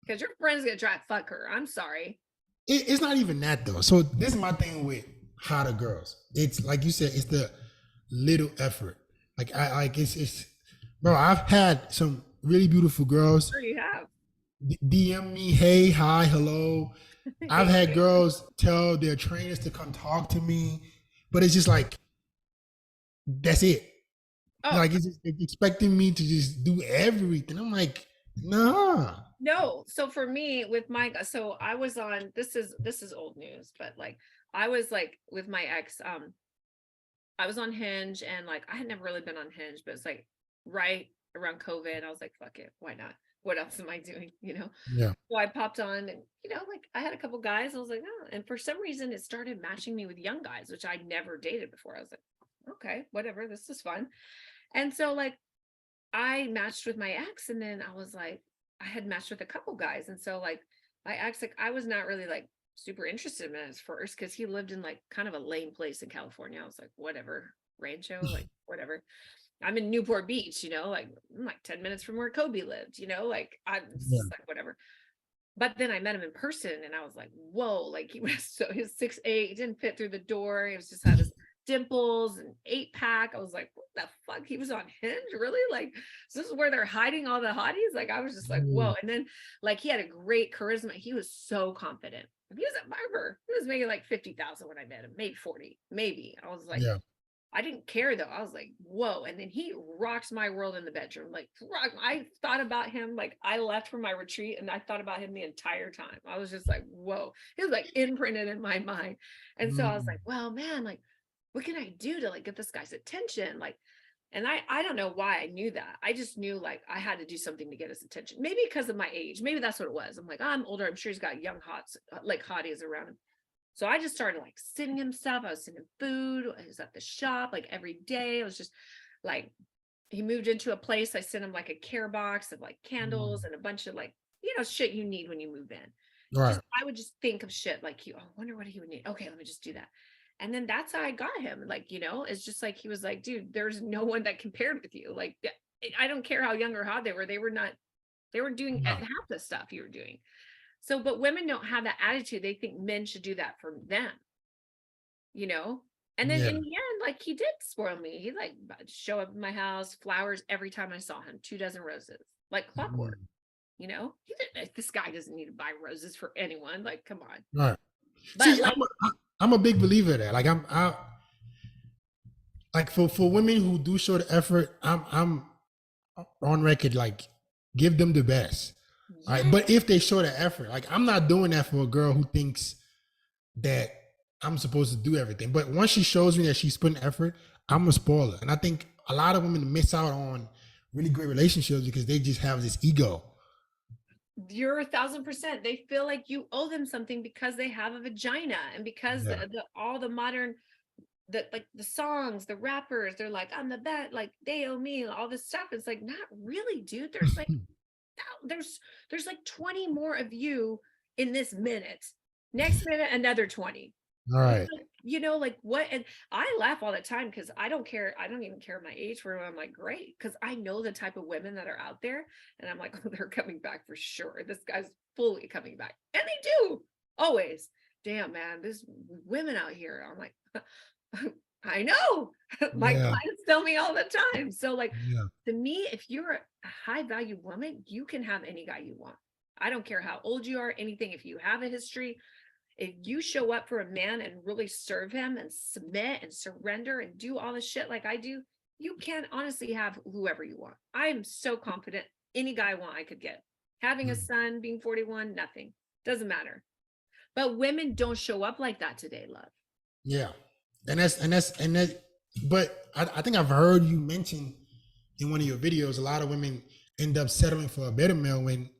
Because your friend's gonna try to fuck her. I'm sorry. It's not even that though. So this is my thing with hotter girls. It's like you said, it's the little effort. Like I like it's bro, I've had some really beautiful girls Sure you have. DM me, hey, hi, hello. I've Hey. had girls tell their trainers to come talk to me, but it's just like that's it. Oh, Like it's just expecting me to just do everything. I'm like, nah. no. So for me with my so I was on this is old news, but like I was like with my ex, I was on Hinge and like I had never really been on Hinge, but it's like right around COVID. I was like, fuck it, why not? What else am I doing? Yeah. So I popped on and like I had a couple guys. I was like, oh, and for some reason it started matching me with young guys, which I'd never dated before. I was like, okay, whatever, this is fun. And so like I matched with my ex, and then I was like, I had matched with a couple guys. And so like my ex, like I was not really like super interested in him at first because he lived in like kind of a lame place in California. I was like, whatever, Rancho, like whatever. I'm in Newport Beach, like I'm like 10 minutes from where Kobe lived, like I'm Yeah. just like whatever. But then I met him in person and I was like, whoa, like he was so he was 6'8", he didn't fit through the door. He was just had his dimples and 8-pack. I was like, what the fuck? He was on Hinge, really? Like, so this is where they're hiding all the hotties? Like, I was just like, Yeah. whoa. And then like he had a great charisma. He was so confident. He was a barber. He was making like 50,000 when I met him, maybe 40, maybe. I was like, Yeah. I didn't care though. I was like, whoa. And then he rocks my world in the bedroom. Like, I thought about him. Like, I left from my retreat and I thought about him the entire time. I was just like, whoa. He was like imprinted in my mind. And so I was Mm. like, well, man, like, what can I do to like get this guy's attention? Like, and I don't know why I knew that. I just knew like I had to do something to get his attention. Maybe because of my age. Maybe that's what it was. I'm like, oh, I'm older. I'm sure he's got young hots, like hotties around him. So I just started like sending him stuff. I was sending food. I was at the shop like every day. I was just like, he moved into a place. I sent him like a care box of like candles Mm. and a bunch of like, shit you need when you move in. Right. Just, I would just think of shit like, I wonder what he would need. Okay, let me just do that. And then that's how I got him. Like, it's just like, he was like, dude, there's no one that compared with you. Like, I don't care how young or hot they were not, they were doing No. half the stuff you were doing. So, but women don't have that attitude. They think men should do that for them, you know? And then Yeah. in the end, like he did spoil me. He like show up at my house, flowers every time I saw him, 2 dozen roses, like clockwork, Mm. He didn't, this guy doesn't need to buy roses for anyone. Like, come on. Right. But See, like, I'm a big believer of that. Like I like for women who do show the effort, I'm on record like give them the best. All right. yeah, But if they show the effort, like I'm not doing that for a girl who thinks that I'm supposed to do everything. But once she shows me that she's putting effort, I'm gonna spoil her. And I think a lot of women miss out on really great relationships because they just have this ego. you're 1,000%. They feel like you owe them something because they have a vagina and because Yeah. all the modern like the songs, the rappers, they're like, I'm the best, like they owe me all this stuff. It's like, not really, dude. There's like there's like 20 more of you in this minute. Next minute, another 20. All It's right. like, like what? And I laugh all the time because I don't care. I don't even care my age for them. I'm like, great, because I know the type of women that are out there, and I'm like, oh, they're coming back for sure. This guy's fully coming back, and they do always. Damn, man, there's women out here. I'm like, I know. My Yeah. clients tell me all the time. So like, Yeah. to me, if you're a high value woman, you can have any guy you want. I don't care how old you are, anything. If you have a history, if you show up for a man and really serve him and submit and surrender and do all the shit like I do, you can honestly have whoever you want. I am so confident any guy I want, I could get. Having a Mm. son, being 41, nothing. Doesn't matter. But women don't show up like that today, love. Yeah. And that but I think I've heard you mention in one of your videos a lot of women end up settling for a better male when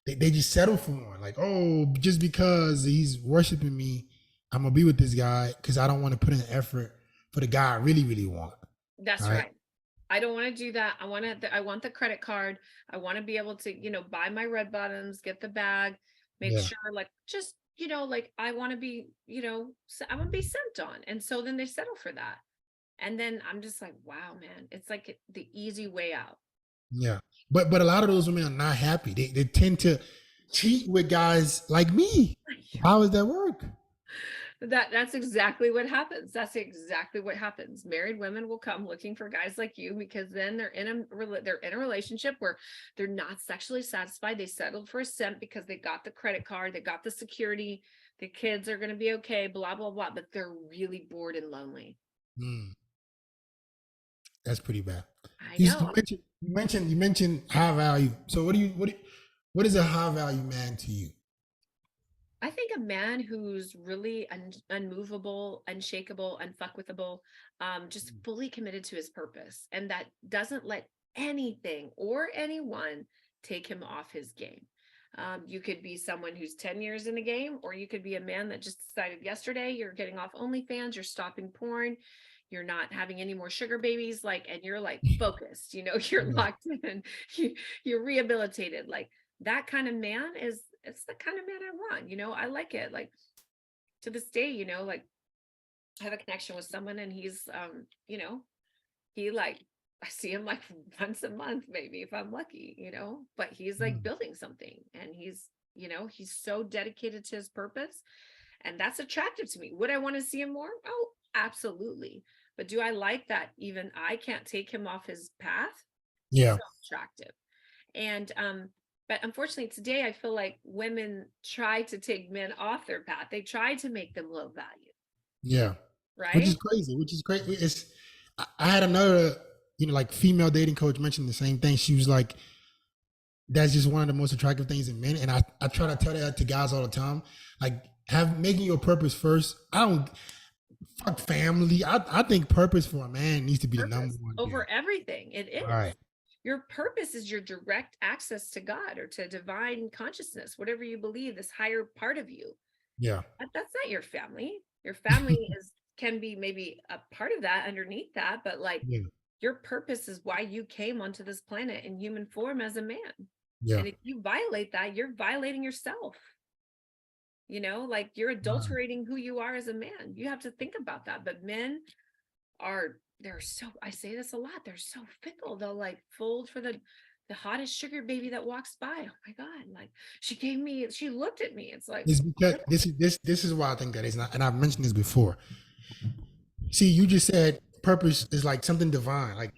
they just settle for one. Like, oh, just because he's worshiping me, I'm gonna be with this guy because I don't want to put in the effort for the guy I really, really want. That's All right. right. I don't want to do that. I want the credit card. I want to be able to, buy my red bottoms, get the bag, make Yeah. sure like just, like I want to be, I want to be sent on. And so then they settle for that. And then I'm just like, wow, man, it's like the easy way out. Yeah. But a lot of those women are not happy. They tend to cheat with guys like me. How does that work? That's exactly what happens. That's exactly what happens. Married women will come looking for guys like you because then they're in a relationship where they're not sexually satisfied. They settled for a simp because they got the credit card, they got the security, the kids are going to be okay, blah blah blah, but they're really bored and lonely. Mm, that's pretty bad. I You, know. you mentioned high value. So what is a high value man to you? I think a man who's really unmovable, unshakable, unfuckwithable, just fully committed to his purpose, and that doesn't let anything or anyone take him off his game. You could be someone who's 10 years in the game, or you could be a man that just decided yesterday you're getting off OnlyFans, you're stopping porn, you're not having any more sugar babies, like, and you're like focused, you're Yeah. locked in, you're rehabilitated. Like that kind of man it's the kind of man I want, I like it. Like to this day, like I have a connection with someone and he's he like I see him like once a month, maybe if I'm lucky, but he's like Mm, building something and he's so dedicated to his purpose and that's attractive to me. Would I want to see him more? Oh, absolutely. But do I like that even I can't take him off his path? yeah. So attractive. And but unfortunately today I feel like women try to take men off their path. They try to make them low value, Yeah. Which is right? crazy. Which is crazy. I had another, like female dating coach mention the same thing. She was like, that's just one of the most attractive things in men. And I try to tell that to guys all the time. Like making your purpose first. I don't fuck family. I think purpose for a man needs to be the number Purpose one thing. over everything. It All is. right. Your purpose is your direct access to God or to divine consciousness, whatever you believe, this higher part of you. Yeah. That's not your family. Your family is can be maybe a part of that underneath that, but like Yeah. your purpose is why you came onto this planet in human form as a man. Yeah. And if you violate that, you're violating yourself. Like you're Right. adulterating who you are as a man. You have to think about that. But men they're so, I say this a lot, they're so fickle. They'll like fold for the hottest sugar baby that walks by. Oh my God. Like she looked at me. It's like, It's because this is why I think that is not, and I've mentioned this before. See, you just said purpose is like something divine. Like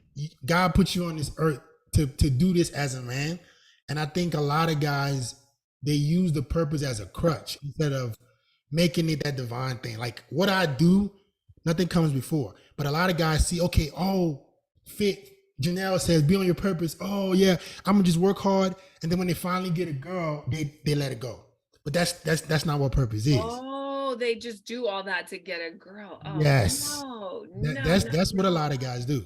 God put you on this earth to do this as a man, and I think a lot of guys they use the purpose as a crutch instead of making it that divine thing. Like what I do, nothing comes before. But a lot of guys see, okay, oh, fit. Janelle says, be on your purpose. Oh yeah, I'm gonna just work hard, and then when they finally get a girl, they let it go. But that's not what purpose is. oh, they just do all that to get a girl. Oh Yes, no, that, no, that's no, that's what a lot no. of guys do.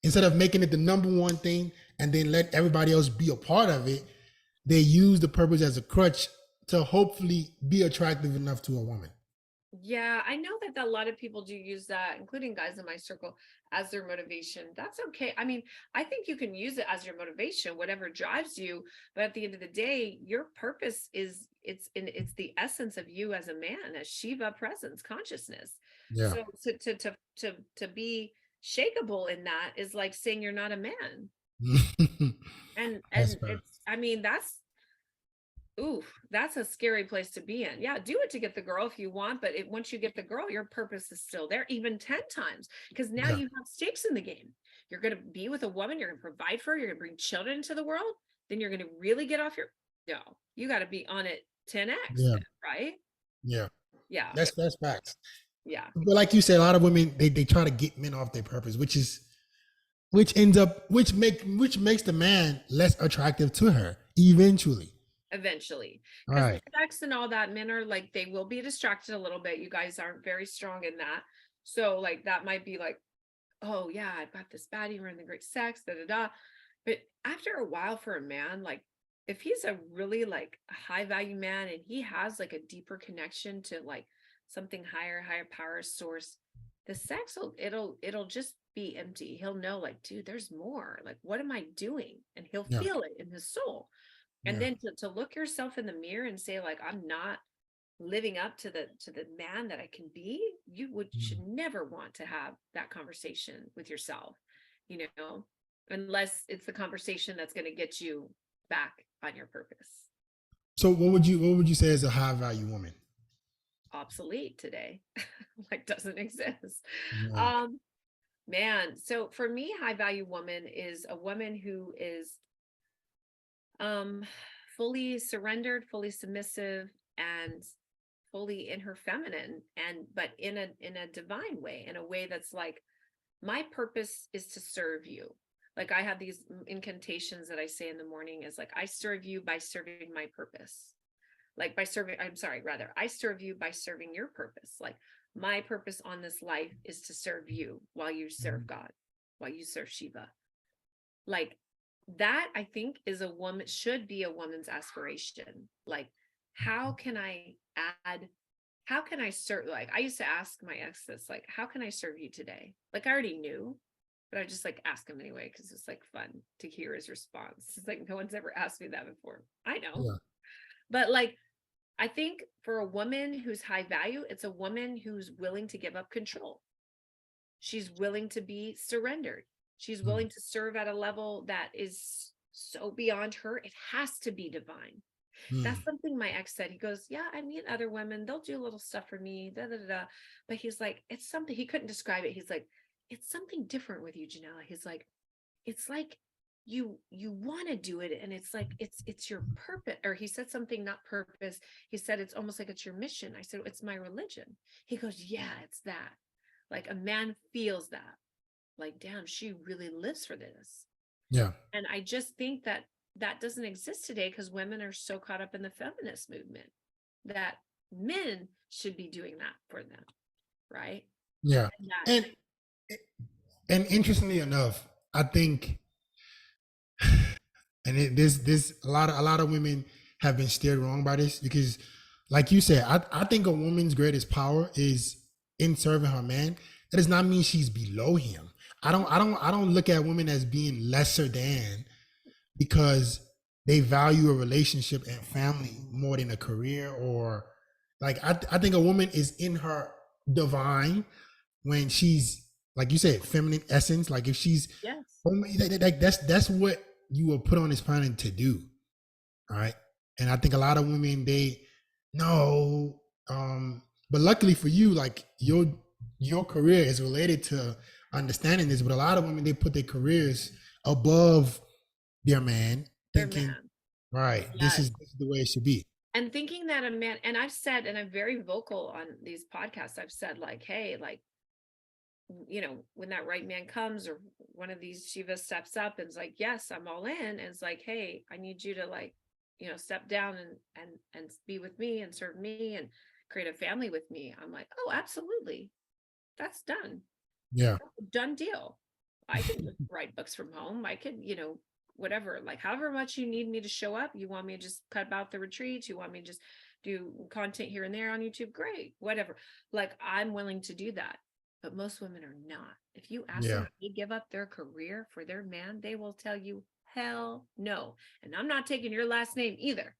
Instead of making it the number one thing and then let everybody else be a part of it, they use the purpose as a crutch to hopefully be attractive enough to a woman. Yeah, I know that a lot of people do use that, including guys in my circle, as their motivation. That's okay. I mean, I think you can use it as your motivation, whatever drives you. But at the end of the day, your purpose is it's the essence of you as a man, as Shiva presence, consciousness. Yeah. So to be shakable in that is like saying you're not a man. And That's and fair. it's I mean, ooh, that's a scary place to be in. Yeah, do it to get the girl if you want, but once you get the girl, your purpose is still there, even 10 times, because now Yeah. you have stakes in the game. You're going to be with a woman, you're going to provide for her, you're going to bring children into the world, then you're going to really get off your, no, you got to be on it 10x Yeah. then, right? Yeah. Yeah, That's facts. yeah, But like you said, a lot of women they try to get men off their purpose, which makes the man less attractive to her eventually. eventually. All Because the right. sex and all that, men are like, they will be distracted a little bit. You guys aren't very strong in that. So, like, that might be like, oh yeah, I've got this baddie, we're in the great sex, da da da. But after a while for a man, like if he's a really like high value man and he has like a deeper connection to like something higher power source, the sex it'll just be empty. He'll know like, dude, there's more. Like, what am I doing? And he'll Yeah. feel it in his soul. And Yeah. then to look yourself in the mirror and say, like, I'm not living up to the man that I can be, you should Mm. never want to have that conversation with yourself, you know, unless it's the conversation that's going to get you back on your purpose. So what would you say is a high value woman? obsolete today. Like doesn't exist. Yeah. Um, man, so for me, high value woman is a woman who is um fully surrendered, fully submissive, and fully in her feminine, and but in a divine way, in a way that's like, my purpose is to serve you. Like I have these incantations that I say in the morning is like, I serve you by serving my purpose. Like by serving, I'm sorry, rather, I serve you by serving your purpose. Like my purpose on this life is to serve you while you serve God, while you serve Shiva. Like that, I think is a woman, should be a woman's aspiration. Like, how can I add, how can I serve? Like I used to ask my ex this, like, how can I serve you today? Like I already knew, but I just like ask him anyway, because it's like fun to hear his response. It's like no one's ever asked me that before. I know. Yeah. But like, I think for a woman who's high value, it's a woman who's willing to give up control. She's willing to be surrendered. She's willing to serve at a level that is so beyond her. It has to be divine. That's something my ex said. He goes, yeah, I meet other women. They'll do little stuff for me. Da, da, da, da. But he's like, it's something, he couldn't describe it. He's like, it's something different with you, Janella. He's like, it's like you want to do it, and it's like it's your purpose. Or he said something, not purpose, he said it's almost like it's your mission. I said it's my religion. He goes, yeah, it's that. Like a man feels that, like, damn, she really lives for this. Yeah. And I just think that that doesn't exist today because women are so caught up in the feminist movement that men should be doing that for them, right? Yeah. And And interestingly enough, I think, and this a lot of women have been steered wrong by this, because like you said, I think a woman's greatest power is in serving her man. That does not mean she's below him. I don't look at women as being lesser than because they value a relationship and family more than a career, or like I think a woman is in her divine when she's, like you said, feminine essence. Like if she's, yes, like that's what you were put on this planet to do. All right. And I think a lot of women, they know, but luckily for you, like your career is related to understanding this. But a lot of women, they put their careers above their man, their thinking, man. right, this Yes. is the way it should be. And thinking that a man, and I've said, and I'm very vocal on these podcasts, I've said like, hey, like, you know, when that right man comes, or one of these Shivas steps up and is like, yes, I'm all in. And it's like, hey, I need you to, like, you know, step down and be with me and serve me and create a family with me. I'm like, oh, absolutely. That's done. Yeah. Done deal. I can write books from home. I could, you know, whatever, like however much you need me to show up. You want me to just cut out the retreats? You want me to just do content here and there on YouTube? Great, whatever. Like I'm willing to do that. But most women are not. If you ask them if they give up their career for their man, they will tell you, hell no. And I'm not taking your last name either.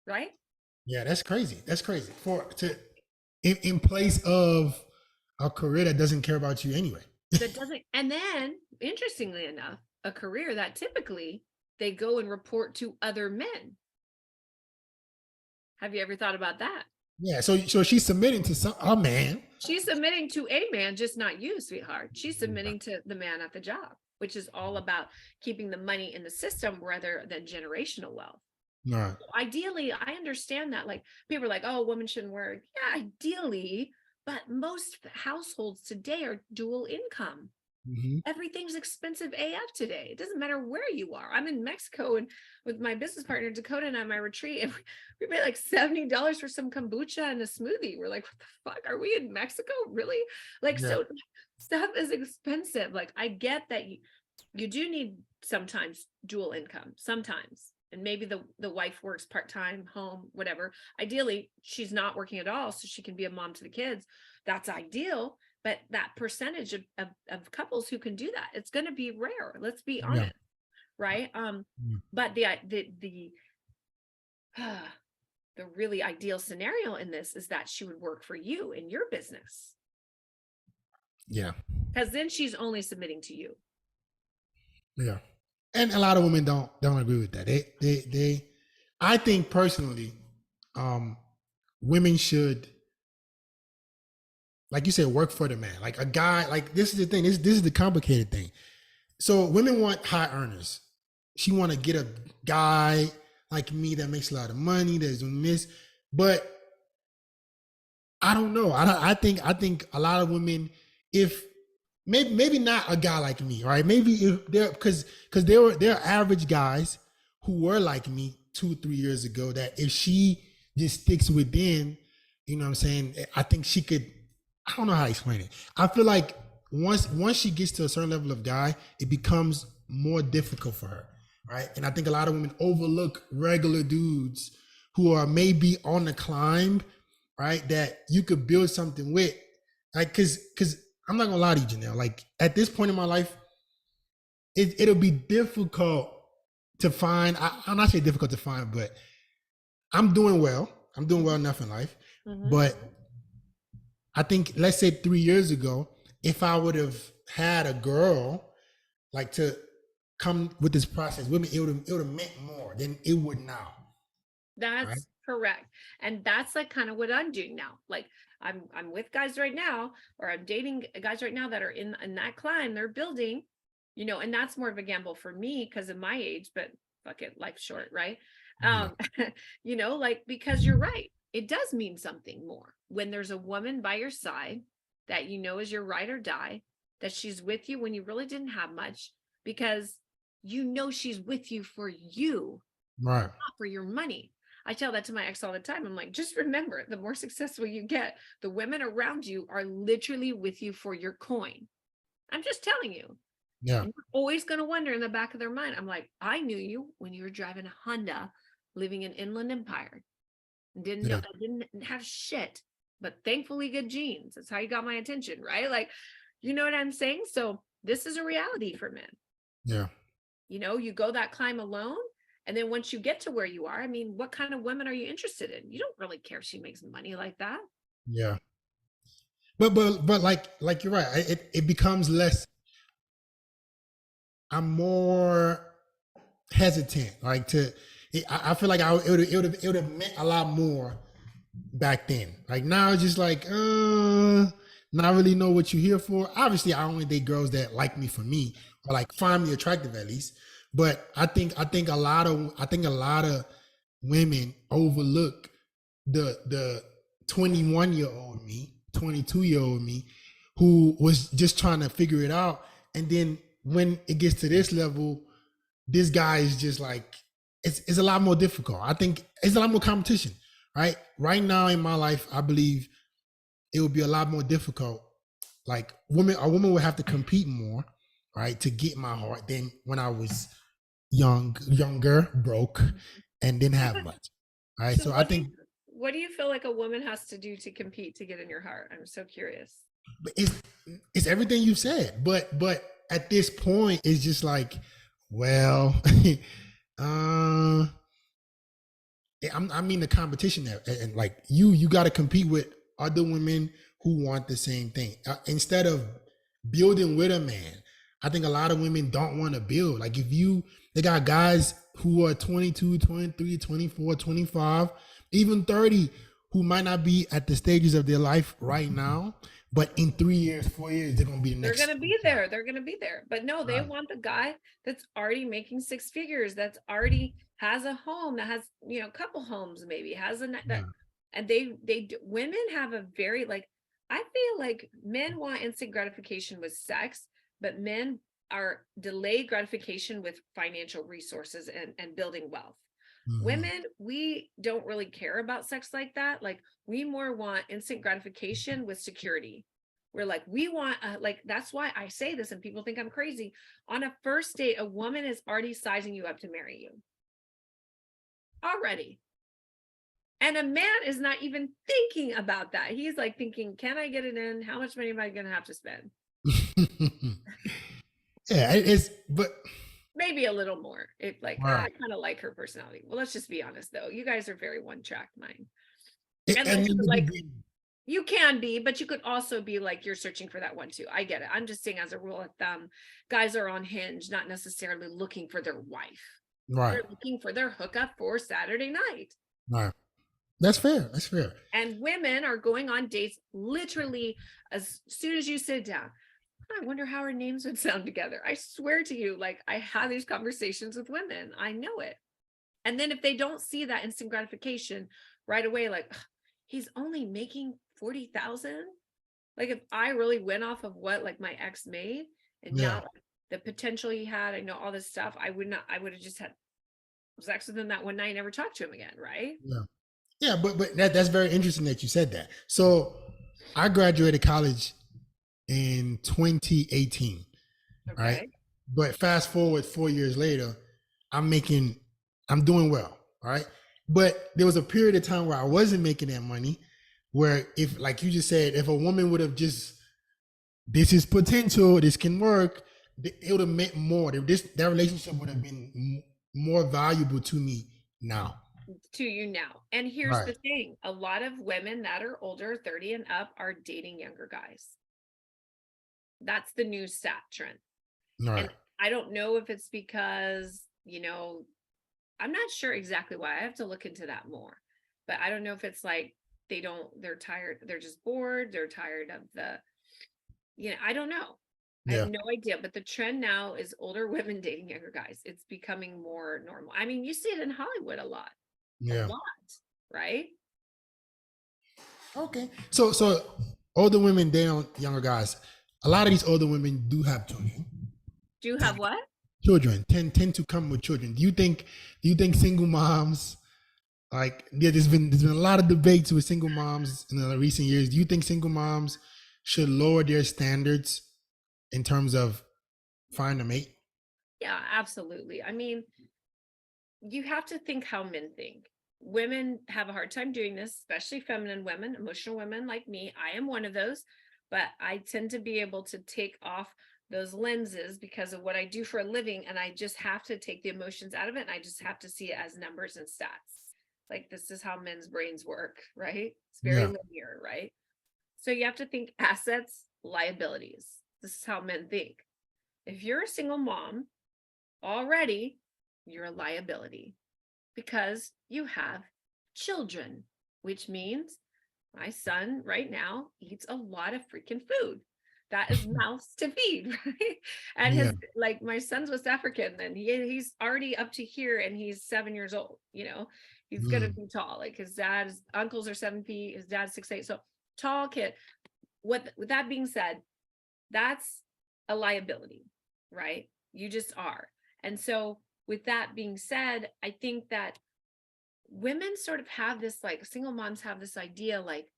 Right? Yeah, that's crazy. That's crazy. In place of a career that doesn't care about you anyway. That doesn't, and then interestingly enough, a career that typically they go and report to other men. Have you ever thought about that? Yeah, so she's submitting to a man. She's submitting to a man, just not you, sweetheart. She's submitting to the man at the job, which is all about keeping the money in the system rather than generational wealth. Right. So ideally, I understand that. Like people are like, oh, women shouldn't work. Yeah, ideally, but most households today are dual income. Mm-hmm. Everything's expensive AF today. It doesn't matter where you are. I'm in Mexico and with my business partner Dakota and I, my retreat, and we paid like $70 for some kombucha and a smoothie. We're like, what the fuck? Are we in Mexico? Really? Like, yeah. So stuff is expensive. Like, I get that you do need sometimes dual income, sometimes. And maybe the wife works part-time, home, whatever. Ideally, she's not working at all, so she can be a mom to the kids. That's ideal. But that percentage of couples who can do that, it's going to be rare. Let's be honest, right? But the really ideal scenario in this is that she would work for you in your business. Yeah, because then she's only submitting to you. Yeah, and a lot of women don't agree with that. They I think personally, women should, like you said, work for the man. Like a guy, like this is the thing. This is the complicated thing. So women want high earners. She want to get a guy like me that makes a lot of money, that's doing this. But I don't know. I think a lot of women, if maybe not a guy like me, right? Maybe if they're because there are average guys who were like me 2 3 years ago that if she just sticks within, you know what I'm saying, I think she could. I don't know how to explain it. I feel like once she gets to a certain level of guy, it becomes more difficult for her, right? And I think a lot of women overlook regular dudes who are maybe on the climb, right? That you could build something with, like, because I'm not gonna lie to you, Janelle. Like at this point in my life, it'll be difficult to find. I'm not saying difficult to find, but I'm doing well. I'm doing well enough in life. But I think, let's say 3 years ago, if I would have had a girl like to come with this process with me, it would have meant more than it would now. Right? That's correct. And that's like kind of what I'm doing now. Like I'm with guys right now, or I'm dating guys right now that are in that climb, they're building, and that's more of a gamble for me because of my age, but fuck it, life's short, right? Yeah. Um, like, because you're right. It does mean something more when there's a woman by your side that is your ride or die, that she's with you when you really didn't have much, because she's with you for you, Right. not for your money. I tell that to my ex all the time. I'm like, just remember, the more successful you get, the women around you are literally with you for your coin. I'm just telling you. Yeah. And you're always going to wonder in the back of their mind. I'm like, I knew you when you were driving a Honda, living in Inland Empire. Didn't know, Yeah. I didn't have shit, but thankfully good genes. That's how you got my attention, right? Like, you know what I'm saying? So this is a reality for men. Yeah. You go that climb alone. And then once you get to where you are, I mean, what kind of women are you interested in? You don't really care if she makes money like that. Yeah. But like you're right. It becomes less. I'm more hesitant. Like I feel like it would have meant a lot more back then. Like now it's just like not really know what you're here for. Obviously, I only date girls that like me for me, or like find me attractive at least. But I think a lot of women overlook the 21-year-old me, 22-year-old me, who was just trying to figure it out. And then when it gets to this level, this guy is just like, it's a lot more difficult. I think it's a lot more competition, right? Right now in my life, I believe it would be a lot more difficult. Like a woman would have to compete more, right, to get my heart than when I was younger, broke, and didn't have much. All right. So I think what do you feel like a woman has to do to compete to get in your heart? I'm so curious. it's everything you said, but at this point, it's just like, well, I mean the competition there, and like you got to compete with other women who want the same thing instead of building with a man. I think a lot of women don't want to build. Like they got guys who are 22, 23, 24, 25, even 30, who might not be at the stages of their life right now, but in 3 years, 4 years, they're gonna be the next. They're gonna be there. They're gonna be there. But no, they want the guy that's already making six figures, that's already has a home, that has a couple homes, maybe has that. And women have a very, like, I feel like men want instant gratification with sex, but men are delayed gratification with financial resources and building wealth. Women, we don't really care about sex like that. Like, we more want instant gratification with security. We're like, we want like, that's why I say this and people think I'm crazy. On a first date, a woman is already sizing you up to marry you already. And a man is not even thinking about that. He's like thinking, can I get it in? How much money am I going to have to spend? Yeah, but maybe a little more. It like, right. I kind of like her personality. Well, let's just be honest though. You guys are very one track mind. And like, you can be, but you could also be like, you're searching for that one too. I get it. I'm just saying, as a rule of thumb, guys are on Hinge, not necessarily looking for their wife. Right. They're looking for their hookup for Saturday night. Right. That's fair. That's fair. And women are going on dates literally as soon as you sit down. I wonder how our names would sound together. I swear to you, like I have these conversations with women. I know it. And then if they don't see that instant gratification right away, like "Ugh, he's only making 40,000. Like if I really went off of what like my ex made and Yeah. not the potential he had, I know all this stuff. I would have just had sex with him that one night and never talked to him again, right? Yeah. Yeah. But that's very interesting that you said that. So I graduated college in 2018. Right. Okay. But fast forward 4 years later, I'm making, I'm doing well. Right. But there was a period of time where I wasn't making that money, where if, like you just said, if a woman would have just, this is potential, this can work, it would have meant more. That relationship would have been more valuable to me now. To you now. And here's Right. the thing, a lot of women that are older, 30 and up, are dating younger guys. That's the new stat trend. Right. And I don't know if it's because, I'm not sure exactly why. I have to look into that more. But I don't know if it's like they're tired, they're just bored, they're tired of I don't know. I have Yeah. no idea. But the trend now is older women dating younger guys. It's becoming more normal. I mean, you see it in Hollywood a Yeah. lot, right? Okay. So older women date on younger guys. A lot of these older women do have children. Do you have what? Children tend to come with children. Do you think single moms, like, yeah, there's been a lot of debates with single moms in the recent years. Do you think single moms should lower their standards in terms of finding a mate? Yeah, absolutely. I mean, you have to think how men think. Women have a hard time doing this, especially feminine women, emotional women like me. I am one of those, but I tend to be able to take off those lenses because of what I do for a living. And I just have to take the emotions out of it. And I just have to see it as numbers and stats. Like this is how men's brains work, right? It's very Yeah. linear, right? So you have to think assets, liabilities. This is how men think. If you're a single mom, already you're a liability because you have children, which means my son right now eats a lot of freaking food. That is mouths to feed, right? And Yeah. his like my son's West African, and he's already up to here, and he's 7 years old. He's gonna Mm. be tall. Like his dad's uncles are 7 feet, his dad's 6'8", so tall kid. With that being said, that's a liability, right? You just are. And so with that being said, I think that women sort of have this, like single moms have this idea like,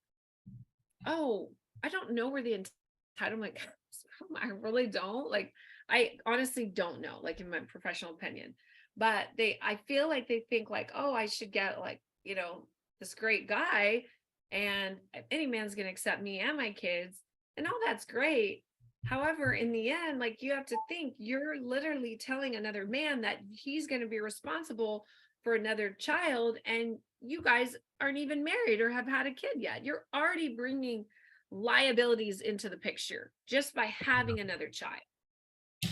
oh, I don't know where the entitlement comes from. I really don't. Like, I honestly don't know, like in my professional opinion. But I feel like they think like, oh, I should get like, this great guy and any man's gonna accept me and my kids. And all that's great. However, in the end, like you have to think you're literally telling another man that he's going to be responsible for another child, and you guys aren't even married or have had a kid yet. You're already bringing liabilities into the picture just by having another child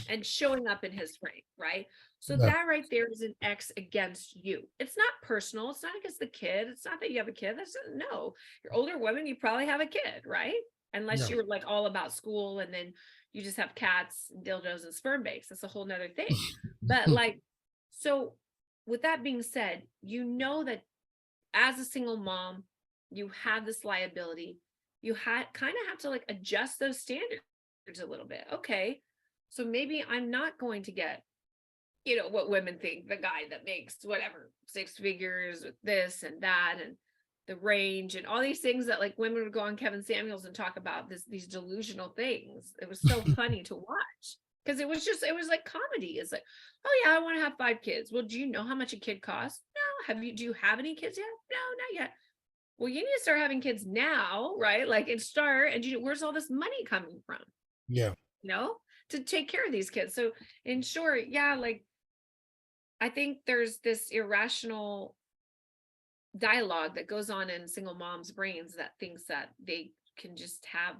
and showing up in his frame, right? So Yeah. that right there is an X against you. It's not personal. It's not against the kid. It's not that you have a kid. That's no. You're older women, you probably have a kid, right? Unless Yeah. you were like all about school and then you just have cats and dildos and sperm banks. That's a whole nother thing. But like, so with that being said, that as a single mom, you have this liability. You kind of have to like adjust those standards a little bit. Okay, so maybe I'm not going to get, what women think, the guy that makes whatever 6 figures with this and that and the range and all these things that like women would go on Kevin Samuels and talk about these delusional things. It was so funny to watch because it was like comedy. It's like, oh yeah, I want to have 5 kids. Well, do you know how much a kid costs? No. Do you have any kids yet? No, not yet. Well, you need to start having kids now, right? Like and start, and where's all this money coming from? Yeah. You know, to take care of these kids. So in short, yeah, like I think there's this irrational dialogue that goes on in single moms' brains that thinks that they can just have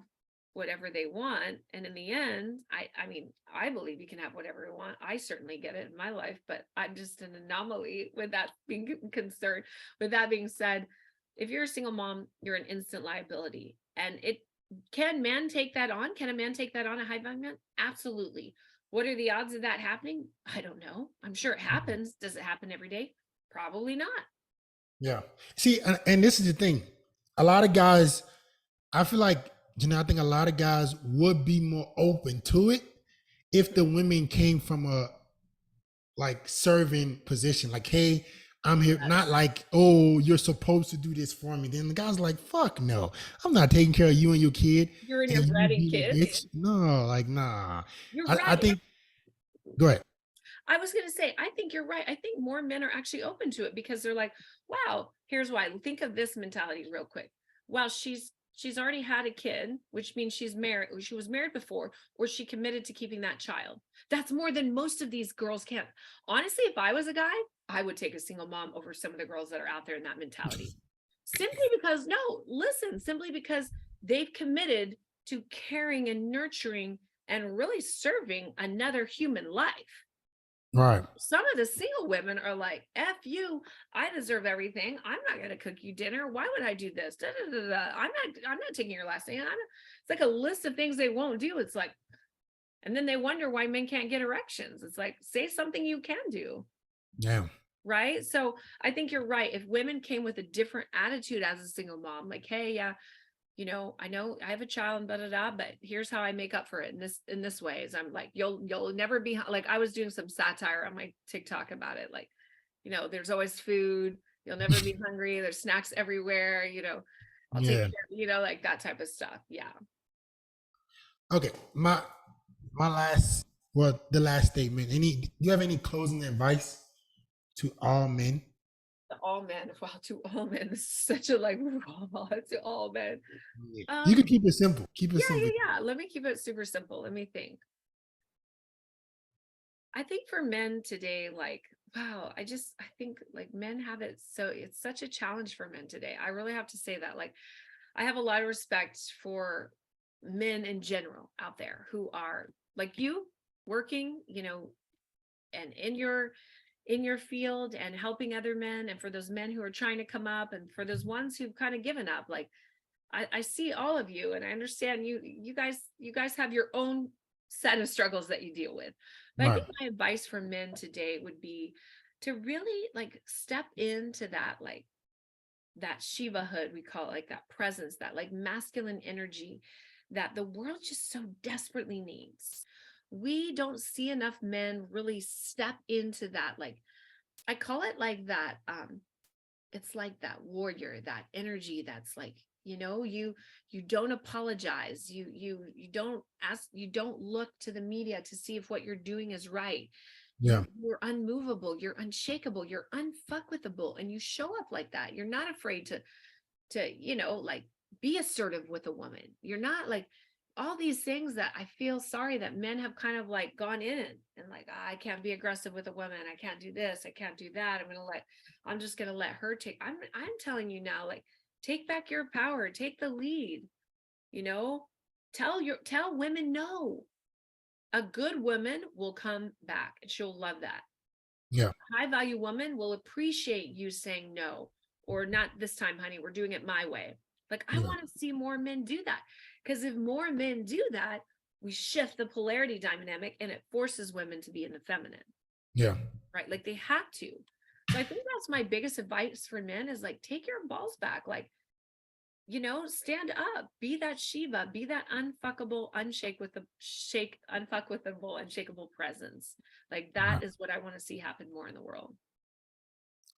whatever they want. And in the end, I mean, I believe you can have whatever you want. I certainly get it in my life, but I'm just an anomaly with that being concerned. With that being said, if you're a single mom, you're an instant liability. And can men take that on? Can a man take that on, a high value man? Absolutely. What are the odds of that happening? I don't know. I'm sure it happens. Does it happen every day? Probably not. Yeah. See, and this is the thing. A lot of guys, I feel like, I think a lot of guys would be more open to it if the women came from a like serving position. Like, hey, I'm here, not like, oh, you're supposed to do this for me. Then the guy's like, fuck no, I'm not taking care of you and your kid. You're in And your you bread and being a kids. bitch. No, like, nah. You're I right. think, go ahead. I was going to say, I think you're right. I think more men are actually open to it because they're like, wow, here's why. Think of this mentality real quick. Well, she's already had a kid, which means she's married, or she was married before, or she committed to keeping that child. That's more than most of these girls can. Honestly, if I was a guy, I would take a single mom over some of the girls that are out there in that mentality. Simply because, no, listen, simply because they've committed to caring and nurturing and really serving another human life. Right. Some of the single women are like, F you, I deserve everything. I'm not going to cook you dinner. Why would I do this? Da, da, da, da. I'm not taking your last name. It's like a list of things they won't do. It's like, and then they wonder why men can't get erections. It's like, say something you can do. Yeah. Right. So I think you're right. If women came with a different attitude as a single mom, like, hey, yeah, I know I have a child and but here's how I make up for it in this way. Is I'm like, you'll never be like, I was doing some satire on my TikTok about it. Like, there's always food. You'll never be hungry. There's snacks everywhere. I'll take Yeah. care, like that type of stuff. Yeah. Okay. My last, well, the last statement. Do you have any closing advice to all men? To all men. Wow, to all men. This is such a like to all men. You can keep it simple. Keep it Yeah, simple. yeah. Let me keep it super simple. Let me think. I think for men today, like, wow, I think like men have it. So it's such a challenge for men today. I really have to say that. Like, I have a lot of respect for men in general out there who are like you, working, and in your field and helping other men. And for those men who are trying to come up, and for those ones who've kind of given up, like, I see all of you, and I understand you guys have your own set of struggles that you deal with. But I Right. think my advice for men today would be to really like step into that, like that Shiva-hood, we call it, like that presence, that like masculine energy that the world just so desperately needs. We don't see enough men really step into that, like, I call it like that, it's like that warrior, that energy that's like, you don't apologize, you don't ask, you don't look to the media to see if what you're doing is right. Yeah. You're unmovable, you're unshakable, you're unfuckwithable, and you show up like that. You're not afraid to like be assertive with a woman. You're not like all these things that I feel sorry that men have kind of like gone in and like, I can't be aggressive with a woman. I can't do this. I can't do that. I'm just going to let her I'm telling you now, like, take back your power, take the lead, you know, tell women no. A good woman will come back and she'll love that. Yeah. High value woman will appreciate you saying no, or not this time, honey, we're doing it my way. Like, I Yeah. want to see more men do that, because if more men do that, we shift the polarity dynamic and it forces women to be in the feminine, Yeah. right? Like, they have to. So I think that's my biggest advice for men is like, take your balls back. Like, stand up, be that Shiva, be that unfuckable, unfuckwithable, unshakable presence. Like, Right. that is what I want to see happen more in the world.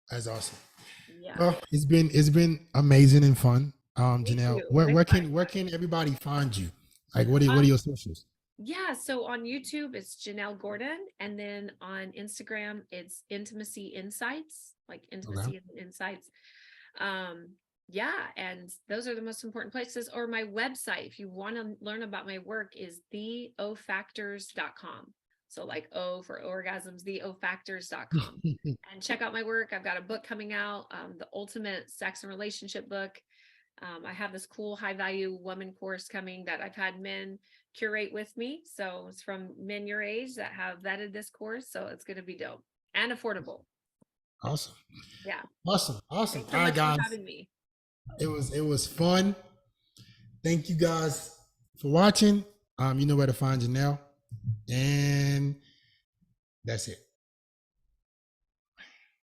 That's awesome. Yeah. Well, it's been amazing and fun. Me Janelle, too. where I where find can where that. can everybody find you? Like, what are your socials? Yeah. So on YouTube, it's Janelle Gordon. And then on Instagram, it's Intimacy Insights, like Okay. Intimacy and Insights. Um, yeah. And those are the most important places. Or my website, if you want to learn about my work, is theofactors.com. So like O for orgasms, theofactors.com. And check out my work. I've got a book coming out, the ultimate sex and relationship book. I have this cool high value woman course coming that I've had men curate with me. So it's from men your age that have vetted this course. So it's going to be dope and affordable. Awesome. Yeah. Awesome. Awesome. Thanks All so right, much for guys. having me. It was fun. Thank you guys for watching. You know where to find Janelle. And that's it.